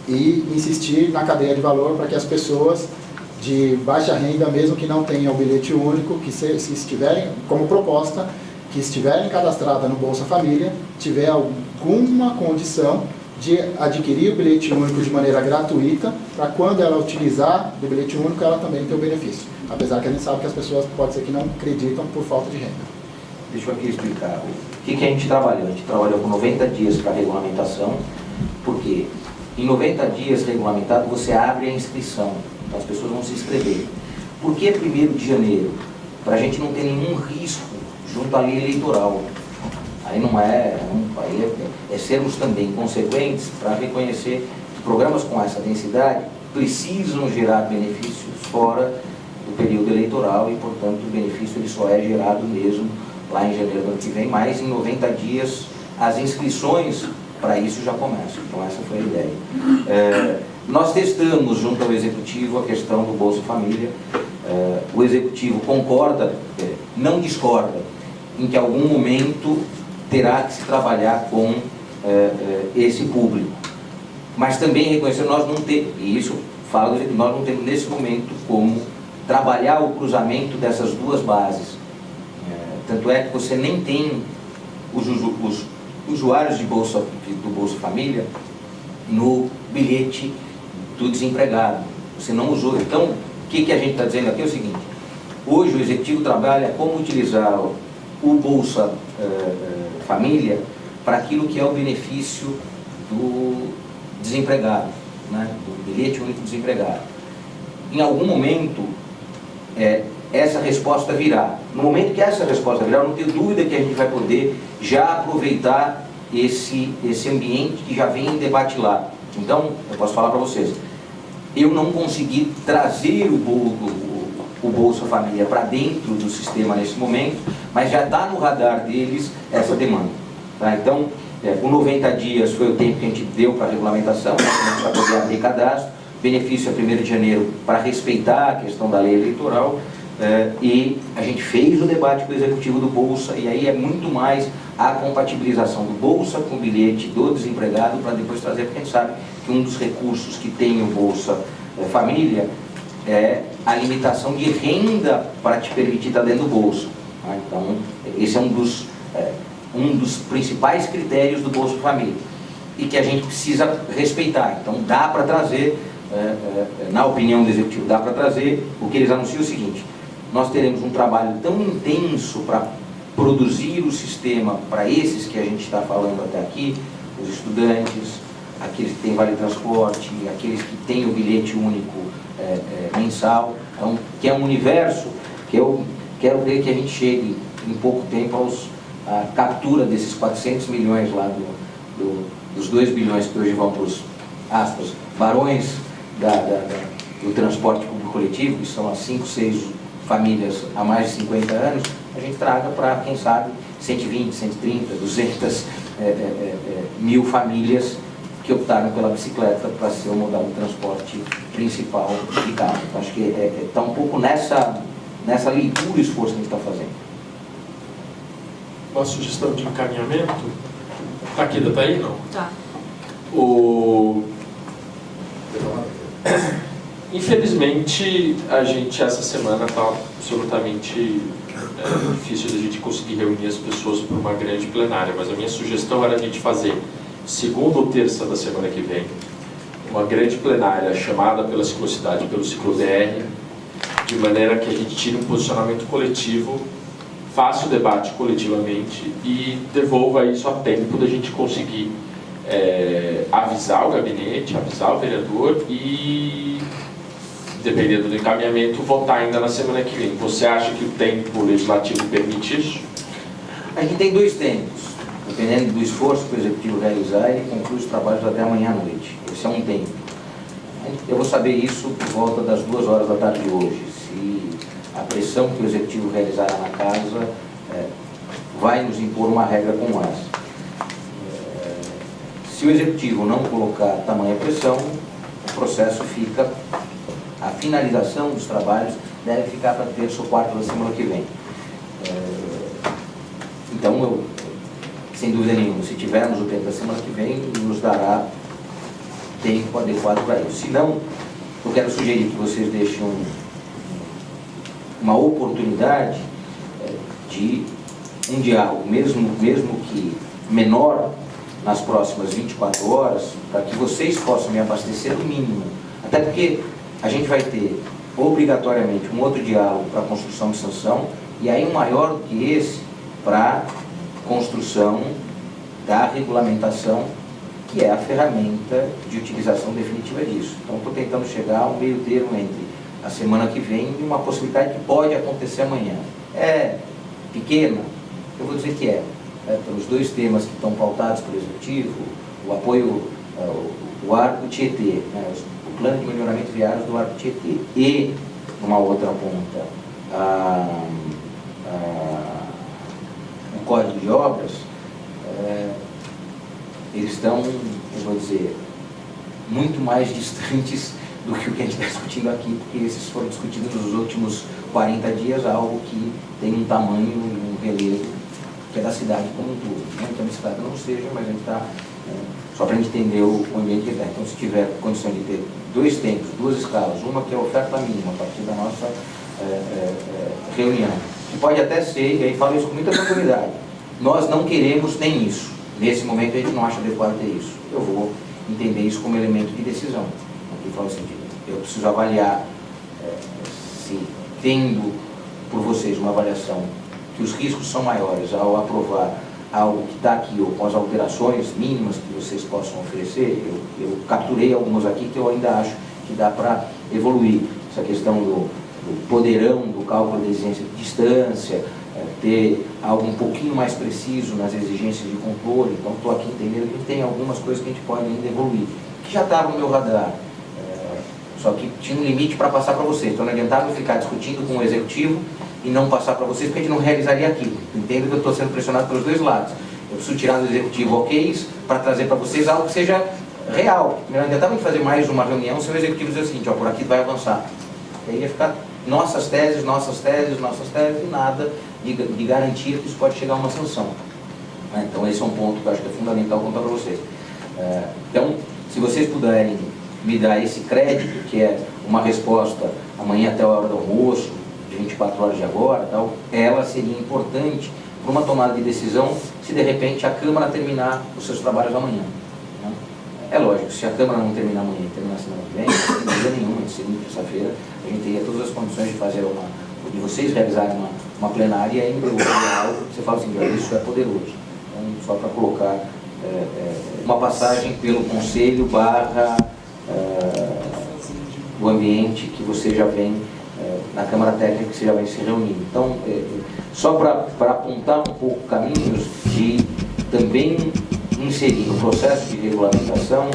E insistir na cadeia de valor para que as pessoas de baixa renda, mesmo que não tenham o bilhete único, que se estiverem, como proposta, que estiverem cadastradas no Bolsa Família, tiver alguma condição de adquirir o bilhete único de maneira gratuita, para quando ela utilizar do bilhete único, ela também ter o benefício. Apesar que a gente sabe que as pessoas, pode ser que não acreditam por falta de renda. Deixa eu aqui explicar. O que a gente trabalhou? A gente trabalhou com 90 dias para regulamentação, porque em 90 dias regulamentado você abre a inscrição, então as pessoas vão se inscrever. Por que 1º de janeiro? Para a gente não ter nenhum risco junto à lei eleitoral. Aí é sermos também consequentes para reconhecer que programas com essa densidade precisam gerar benefícios fora do período eleitoral e, portanto, o benefício ele só é gerado mesmo lá em janeiro do ano que vem, mas em 90 dias as inscrições para isso já começam. Então essa foi a ideia. Nós testamos junto ao Executivo a questão do Bolsa Família. O Executivo concorda, não discorda, em que em algum momento terá que se trabalhar com esse público. Mas também reconhecer, nós não temos, e isso fala, nós não temos nesse momento como trabalhar o cruzamento dessas duas bases. Tanto é que você nem tem os usuários do Bolsa Família no bilhete do desempregado. Você não usou. Então, o que a gente está dizendo aqui é o seguinte: hoje o Executivo trabalha como utilizar o Bolsa Família para aquilo que é o benefício do desempregado, né? Do bilhete único desempregado. Em algum momento, essa resposta virá. No momento que essa resposta virá, eu não tenho dúvida que a gente vai poder já aproveitar esse ambiente que já vem em debate lá. Então, eu posso falar para vocês, eu não consegui trazer o Bolsa Família para dentro do sistema nesse momento, mas já está no radar deles essa demanda. Tá? Então, o 90 dias foi o tempo que a gente deu para a regulamentação, para poder abrir cadastro. Benefício é 1º de janeiro para respeitar a questão da lei eleitoral. E a gente fez o debate com o Executivo do Bolsa, e aí é muito mais a compatibilização do Bolsa com o bilhete do desempregado para depois trazer, porque a gente sabe que um dos recursos que tem o Bolsa Família é a limitação de renda para te permitir estar dentro do Bolsa. Tá? Então, esse é um dos principais critérios do Bolsa Família e que a gente precisa respeitar. Então, dá para trazer, na opinião do Executivo, dá para trazer. O que eles anunciam é o seguinte: nós teremos um trabalho tão intenso para produzir o sistema para esses que a gente está falando até aqui, os estudantes, aqueles que têm vale transporte, aqueles que têm o bilhete único mensal, então, que é um universo que eu quero ver que a gente chegue em pouco tempo à captura desses 400 milhões lá dos 2 bilhões que hoje vão para os, aspas, barões do transporte público coletivo, que são as 5, 6 famílias há mais de 50 anos, a gente traga para, quem sabe, 120, 130, 200 mil famílias que optaram pela bicicleta para ser o modal de transporte principal de casa. Então, acho que está um pouco nessa leitura e esforço que a gente está fazendo. Uma sugestão de encaminhamento? Taquida, está aí? Não? Tá. Infelizmente, a gente essa semana está absolutamente difícil de a gente conseguir reunir as pessoas para uma grande plenária, mas a minha sugestão era a gente fazer segunda ou terça da semana que vem uma grande plenária chamada pela ciclocidade, pelo ciclo-DR, de maneira que a gente tire um posicionamento coletivo, faça o debate coletivamente e devolva isso a tempo da gente conseguir avisar o gabinete, avisar o vereador e, dependendo do encaminhamento, votar ainda na semana que vem. Você acha que o tempo legislativo permite isso? A gente tem 2 tempos. Dependendo do esforço que o Executivo realizar, ele conclui os trabalhos até amanhã à noite. Esse é um tempo. Eu vou saber isso por volta das 2 horas da tarde de hoje. Se a pressão que o Executivo realizará na casa vai nos impor uma regra como essa. Se o Executivo não colocar tamanha pressão, o processo fica, a finalização dos trabalhos deve ficar para terça ou quarta da semana que vem. Então, sem dúvida nenhuma, se tivermos o tempo da semana que vem, nos dará tempo adequado para isso. Se não, eu quero sugerir que vocês deixem uma oportunidade de um diálogo, mesmo que menor, nas próximas 24 horas, para que vocês possam me abastecer do mínimo. Até porque a gente vai ter, obrigatoriamente, um outro diálogo para a construção de sanção, e aí um maior do que esse para construção da regulamentação, que é a ferramenta de utilização definitiva disso. Então, estou tentando chegar a um meio termo entre a semana que vem e uma possibilidade que pode acontecer amanhã. É pequena? Eu vou dizer que é. Pelos dois temas que estão pautados pelo Executivo, o apoio, o Arco Tietê, né, o plano de melhoramento viário do Arco Tietê, e, numa outra ponta, o Código de Obras, eles estão, eu vou dizer, muito mais distantes do que o que a gente está discutindo aqui, porque esses foram discutidos nos últimos 40 dias, algo que tem um tamanho e um relevo que é da cidade como um todo. Não que a minha cidade não seja, mas a gente está, só para a gente entender o ambiente que está. Então, se tiver condição de ter dois tempos, duas escalas, uma que é a oferta mínima, a partir da nossa reunião, que pode até ser, e aí falo isso com muita tranquilidade, nós não queremos nem isso. Nesse momento, a gente não acha adequado ter isso. Eu vou entender isso como elemento de decisão. Aqui fala o sentido. Eu preciso avaliar, se tendo por vocês uma avaliação que os riscos são maiores ao aprovar algo que está aqui, ou com as alterações mínimas que vocês possam oferecer. Eu capturei algumas aqui que eu ainda acho que dá para evoluir. Essa questão do poderão, do cálculo da exigência de distância, ter algo um pouquinho mais preciso nas exigências de controle. Então, estou aqui entendendo que tem algumas coisas que a gente pode ainda evoluir, que já estavam no meu radar, só que tinha um limite para passar para vocês. Então, não adiantava ficar discutindo com o Executivo e não passar para vocês, porque a gente não realizaria aquilo. Entendo que eu estou sendo pressionado pelos dois lados. Eu preciso tirar do Executivo OKs para trazer para vocês algo que seja real. Não adiantava fazer mais uma reunião se o Executivo dizer o seguinte, por aqui vai avançar. E aí ia ficar nossas teses, e nada de garantia que isso pode chegar a uma sanção. Então, esse é um ponto que eu acho que é fundamental contar para vocês. Então, se vocês puderem me dar esse crédito, que é uma resposta amanhã até a hora do almoço, de 24 horas de agora, tal, ela seria importante para uma tomada de decisão se de repente a Câmara terminar os seus trabalhos amanhã. Né? É lógico, se a Câmara não terminar amanhã e terminar semana que vem, sem dúvida nenhuma, de segunda e terça-feira, a gente teria todas as condições de fazer de vocês realizarem uma plenária e ainda algo que você fala assim, isso é poderoso. Então, só para colocar uma passagem pelo Conselho / o ambiente que você já vem na Câmara Técnica, que você já vem se reunindo. Então, só para apontar um pouco caminhos de também inserir no processo de regulamentação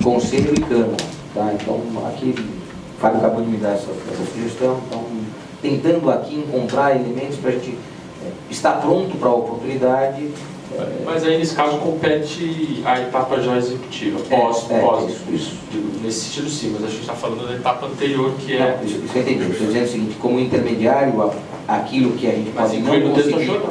Conselho e Câmara. Tá? Então, aqui, o Fábio acabou de me dar essa sugestão, então, tentando aqui encontrar elementos para a gente estar pronto para a oportunidade. Mas aí, nesse caso, compete a etapa já executiva, pós. Isso. Nesse sentido, sim, mas a gente está falando da etapa anterior, que é... Isso eu entendi. Estou dizendo o seguinte, como intermediário, aquilo que a gente pode não conseguir...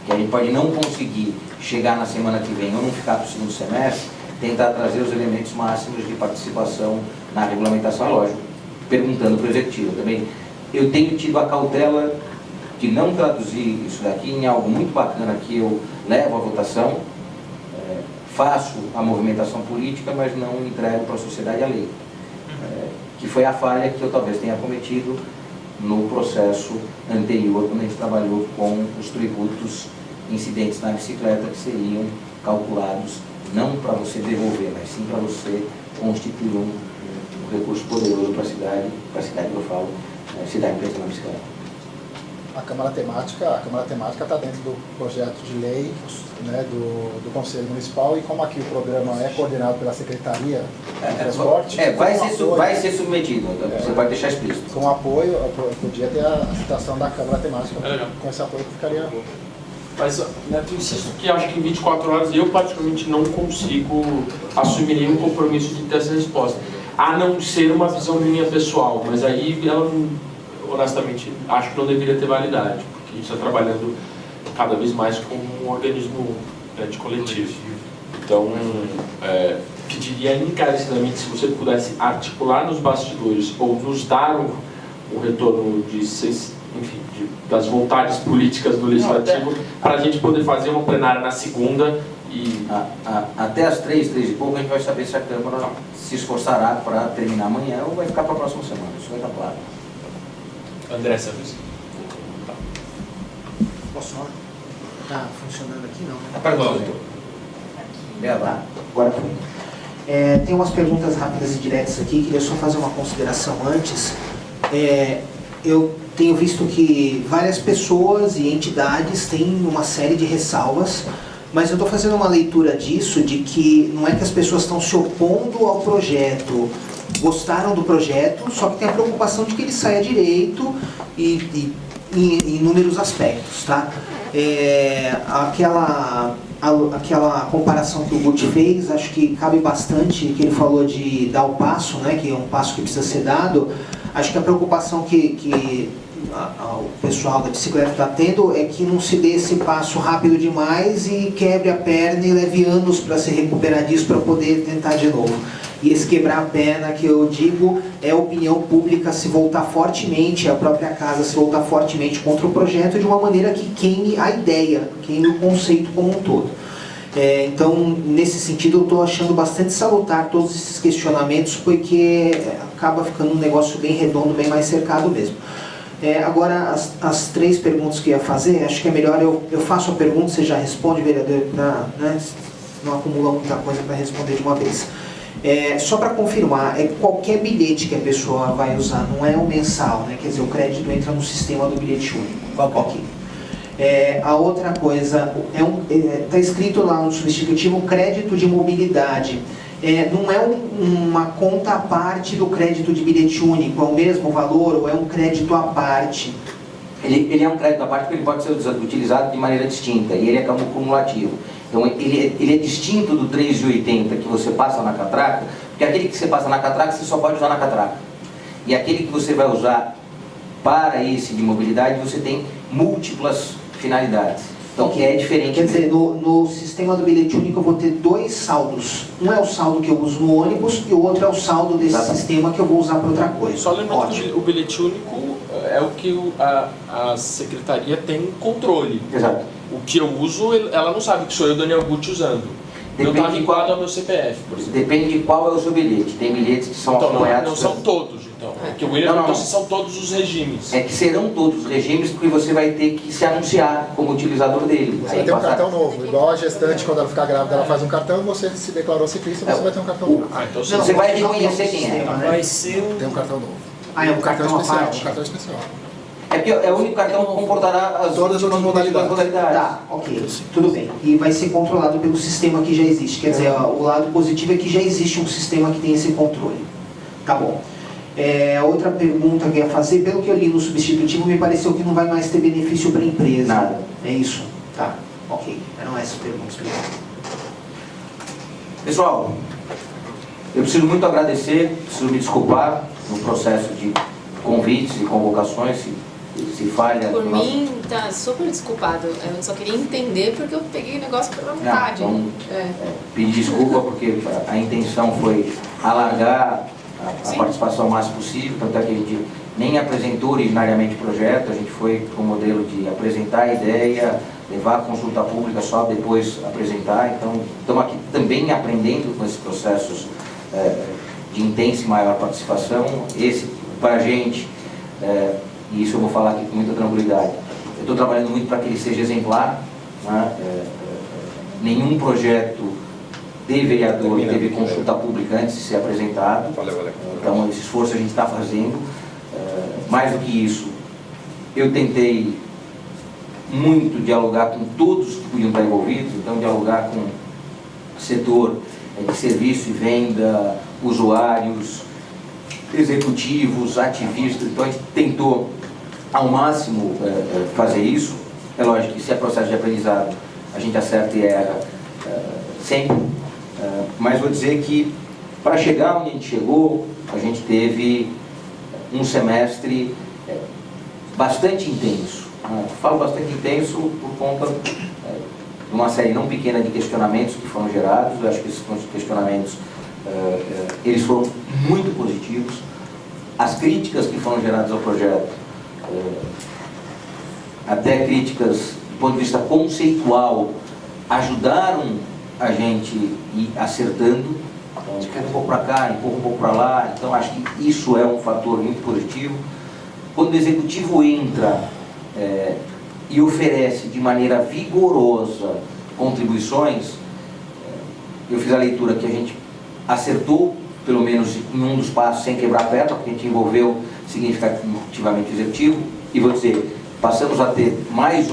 que a gente pode não conseguir chegar na semana que vem ou não ficar para o segundo semestre, tentar trazer os elementos máximos de participação na regulamentação, lógico, perguntando para o Executivo também. Eu tenho tido a cautela de não traduzir isso daqui em algo muito bacana que eu levo à votação, faço a movimentação política, mas não entrego para a sociedade a lei. Que foi a falha que eu talvez tenha cometido no processo anterior, quando a gente trabalhou com os tributos incidentes na bicicleta, que seriam calculados não para você devolver, mas sim para você constituir um recurso poderoso para a cidade que eu falo, cidade presa na bicicleta. A Câmara Temática está dentro do projeto de lei, né, do Conselho Municipal, e como aqui o programa é coordenado pela Secretaria de Transporte... vai ser submetido, você pode deixar explícito. Com apoio, eu podia ter a citação da Câmara Temática, com esse apoio que ficaria... Mas, Neto, insisto que acho que em 24 horas eu particularmente não consigo assumir nenhum compromisso de ter essa resposta. a não ser uma visão minha pessoal, mas aí ela, honestamente, acho que não deveria ter validade, porque a gente está trabalhando cada vez mais como um organismo de coletivo. Então, pediria encarecidamente se você pudesse articular nos bastidores ou nos dar um retorno das vontades políticas do Legislativo para a gente poder fazer uma plenária na segunda e... Até às 3h pouco a gente vai saber se a Câmara se esforçará para terminar amanhã ou vai ficar para a próxima semana. Isso vai estar claro. André Santos. Posso falar? Tá funcionando aqui não, né? Tá. Agora foi. Tem umas perguntas rápidas e diretas aqui, queria só fazer uma consideração antes. Eu tenho visto que várias pessoas e entidades têm uma série de ressalvas, mas eu estou fazendo uma leitura disso, de que não é que as pessoas estão se opondo ao projeto, gostaram do projeto, só que tem a preocupação de que ele saia direito e em inúmeros aspectos, tá? Aquela comparação que o Guti fez, acho que cabe bastante, que ele falou de dar o passo, né, que é um passo que precisa ser dado. Acho que a preocupação que o pessoal da bicicleta está tendo é que não se dê esse passo rápido demais e quebre a perna e leve anos para se recuperar disso para poder tentar de novo. E esse quebrar a perna que eu digo é a opinião pública se voltar fortemente, a própria casa se voltar fortemente contra o projeto de uma maneira que queime a ideia, queime o conceito como um todo. Então, nesse sentido, eu estou achando bastante salutar todos esses questionamentos, porque acaba ficando um negócio bem redondo, bem mais cercado mesmo. Agora, as 3 perguntas que eu ia fazer, acho que é melhor eu faço a pergunta, você já responde, vereador, para não acumular muita coisa para responder de uma vez. Só para confirmar, qualquer bilhete que a pessoa vai usar, não é o mensal, né? Quer dizer, o crédito entra no sistema do bilhete único. Ok. A outra coisa, está escrito lá no substitutivo crédito de mobilidade. Não é uma conta à parte do crédito de bilhete único, é o mesmo valor ou é um crédito à parte? Ele é um crédito à parte porque ele pode ser utilizado de maneira distinta e ele é cumulativo. Então ele é distinto do 3,80 que você passa na catraca, porque aquele que você passa na catraca você só pode usar na catraca. E aquele que você vai usar para esse de mobilidade você tem múltiplas finalidades. Então que é diferente. Quer dizer, no sistema do bilhete único eu vou ter 2 saldos. Um é o saldo que eu uso no ônibus e o outro é o saldo desse sistema que eu vou usar para outra coisa. Só lembrando que o bilhete único é o que a secretaria tem controle. Exato. O que eu uso, ela não sabe que sou eu, Daniel Guti, usando. Eu estava vinculado ao meu CPF, por exemplo. Depende de qual é o seu bilhete. Tem bilhetes que são acompanhados... Não são todos, então. Porque o William perguntou se são todos os regimes. É que serão todos os regimes, porque você vai ter que se anunciar como utilizador dele. Você vai ter um cartão novo. Igual a gestante, quando ela ficar grávida, ela faz um cartão, você se declarou ciclista, você vai ter um cartão novo. Então você vai reconhecer quem é. Vai ser Tem um cartão novo. é um cartão especial. à parte? Um cartão especial. É porque é o único cartão que comportará todas as outras modalidades. Tá, ok, tudo bem. E vai ser controlado pelo sistema que já existe. Quer dizer, o lado positivo é que já existe um sistema que tem esse controle. Tá bom. Outra pergunta que eu ia fazer, pelo que eu li no substitutivo, me pareceu que não vai mais ter benefício para a empresa. Nada. É isso? Tá, ok. Eram essas perguntas. Pessoal, eu preciso muito agradecer, preciso me desculpar no processo de convites e convocações, se falha... Por mim, tá super desculpado. Eu só queria entender porque eu peguei o negócio pela metade. Pedir desculpa porque a intenção foi alargar a participação o máximo possível, tanto é que a gente nem apresentou originariamente o projeto, a gente foi com o modelo de apresentar a ideia, levar a consulta pública só depois apresentar. Então, estamos aqui também aprendendo com esses processos de intensa e maior participação. Esse, para a gente, e isso eu vou falar aqui com muita tranquilidade, eu estou trabalhando muito para que ele seja exemplar, né? Nenhum projeto de vereador teve consulta pública antes de ser apresentado. Então esse esforço a gente está fazendo. Mais do que isso, eu tentei muito dialogar com todos que podiam estar envolvidos, então dialogar com o setor de serviço e venda, usuários, executivos, ativistas. Então a gente tentou ao máximo fazer isso. É lógico que se é processo de aprendizado a gente acerta e erra sempre, mas vou dizer que Para chegar onde a gente chegou, a gente teve um semestre bastante intenso. Falo bastante intenso por conta de uma série não pequena de questionamentos que foram gerados. Eu acho que esses questionamentos eles foram muito positivos. As críticas que foram geradas ao projeto, até críticas do ponto de vista conceitual, ajudaram a gente ir acertando, empurra um pouco para cá, empurra um pouco para lá. Então acho que isso é um fator muito positivo. Quando o executivo entra e oferece de maneira vigorosa contribuições, eu fiz a leitura que a gente acertou, pelo menos em um dos passos, sem quebrar a perna, porque a gente envolveu significativamente o executivo, e vou dizer, passamos a ter mais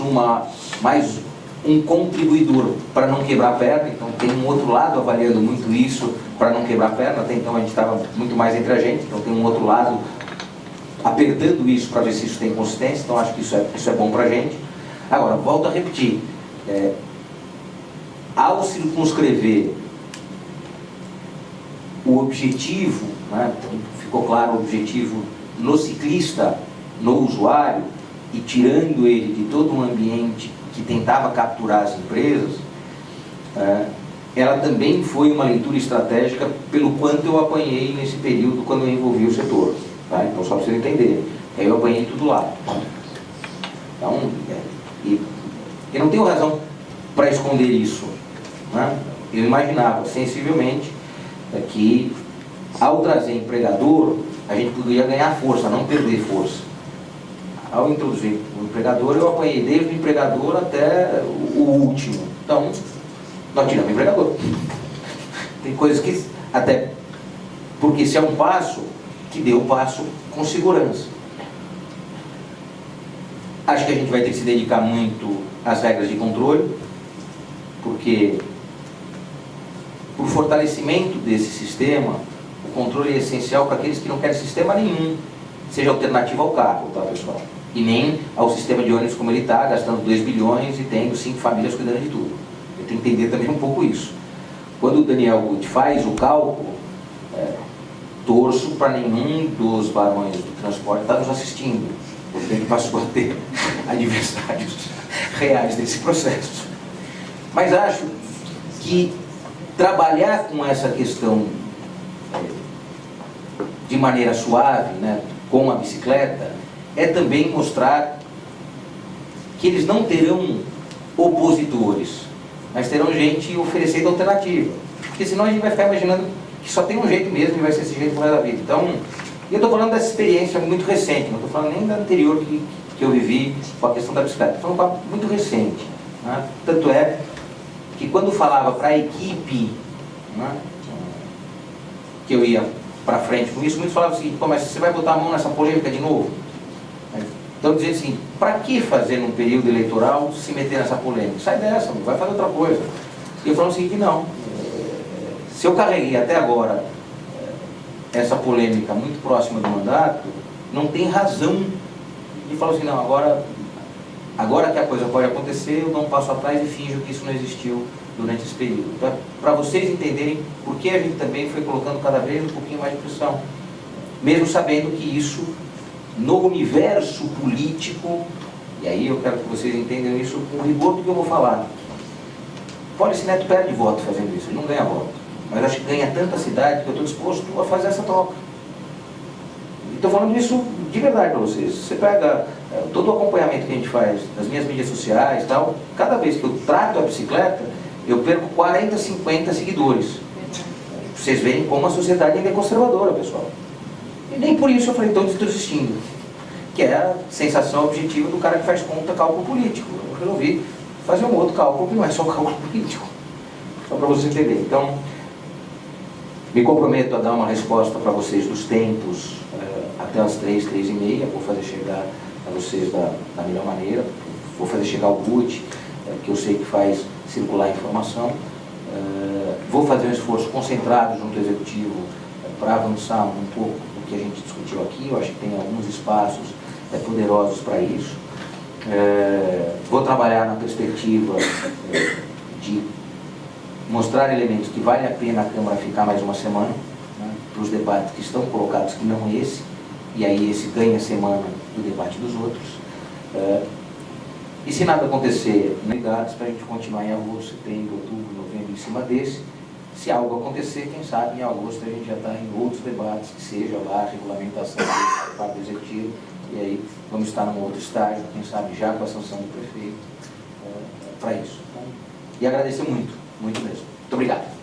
um contribuidor para não quebrar a perna. Então tem um outro lado avaliando muito isso para não quebrar a perna. Até então a gente estava muito mais entre a gente, então tem um outro lado apertando isso para ver se isso tem consistência. Então acho que isso é bom para a gente. Agora, volto a repetir, ao circunscrever o objetivo, né, ficou claro o objetivo no ciclista, no usuário, e tirando ele de todo um ambiente que tentava capturar as empresas, ela também foi uma leitura estratégica pelo quanto eu apanhei nesse período quando eu envolvi o setor. Tá? Então, só para vocês entenderem, aí eu apanhei tudo lá. Então, eu não tenho razão para esconder isso. Né? Eu imaginava sensivelmente que, ao trazer empregador, a gente poderia ganhar força, não perder força. Ao introduzir o empregador, eu apanhei desde o empregador até o último. Então, nós tiramos o empregador. Tem coisas que, até porque se é um passo, que dê o passo com segurança. Acho que a gente vai ter que se dedicar muito às regras de controle, porque o fortalecimento desse sistema, o controle é essencial para aqueles que não querem sistema nenhum, seja alternativo ao carro, tá, pessoal? E nem ao sistema de ônibus como ele está, gastando 2 bilhões e tendo 5 famílias cuidando de tudo. Eu tenho que entender também um pouco isso. Quando o Daniel Guth faz o cálculo, torço para nenhum dos barões do transporte estar nos assistindo, porque ele passou a ter adversários reais desse processo. Mas acho que trabalhar com essa questão de maneira suave, né, com a bicicleta, é também mostrar que eles não terão opositores, mas terão gente oferecendo alternativa. Porque senão a gente vai ficar imaginando que só tem um jeito mesmo e vai ser esse jeito por resto da vida. Então, eu estou falando dessa experiência muito recente, não estou falando nem da anterior que eu vivi com a questão da bicicleta, estou falando muito recente. Né? Tanto é que quando falava para a equipe, né, que eu ia para frente com isso, muitos falavam o seguinte: pô, mas você vai botar a mão nessa polêmica de novo? Então dizendo assim, para que fazer num período eleitoral se meter nessa polêmica? Sai dessa, vai fazer outra coisa. E eu falo o seguinte: não, se eu carreguei até agora essa polêmica muito próxima do mandato, não tem razão de falar assim, não, agora que a coisa pode acontecer, eu dou um passo atrás e finjo que isso não existiu durante esse período. Para vocês entenderem por que a gente também foi colocando cada vez um pouquinho mais de pressão, mesmo sabendo que isso, no universo político, e aí eu quero que vocês entendam isso com rigor do que eu vou falar. Paulo Neto perde voto fazendo isso, ele não ganha voto, mas acho que ganha tanta cidade que eu estou disposto a fazer essa troca. Estou falando isso de verdade para vocês. Você pega todo o acompanhamento que a gente faz das minhas mídias sociais e tal, cada vez que eu trato a bicicleta, eu perco 40, 50 seguidores. Vocês veem como a sociedade ainda é conservadora, pessoal. E nem por isso eu falei, estou desistindo. Que é a sensação objetiva do cara que faz conta cálculo político. Eu resolvi fazer um outro cálculo que não é só cálculo político. Só para vocês entenderem. Então, me comprometo a dar uma resposta para vocês dos tempos até as 3, 3h30. Vou fazer chegar a vocês da melhor maneira. Vou fazer chegar o Guth, que eu sei que faz circular a informação. Vou fazer um esforço concentrado junto ao Executivo para avançar um pouco do que a gente discutiu aqui. Eu acho que tem alguns espaços poderosos para isso. Vou trabalhar na perspectiva de mostrar elementos que vale a pena a Câmara ficar mais uma semana. para os debates que estão colocados, que não esse, e aí esse ganha semana do debate dos outros. E se nada acontecer, ligados para a gente continuar em agosto, setembro, outubro, novembro, em cima desse. Se algo acontecer, quem sabe em agosto a gente já está em outros debates, que seja lá a regulamentação do quadro executivo, e aí vamos estar num outro estágio, quem sabe já com a sanção do prefeito, para isso. E agradecer muito, muito mesmo. Muito obrigado.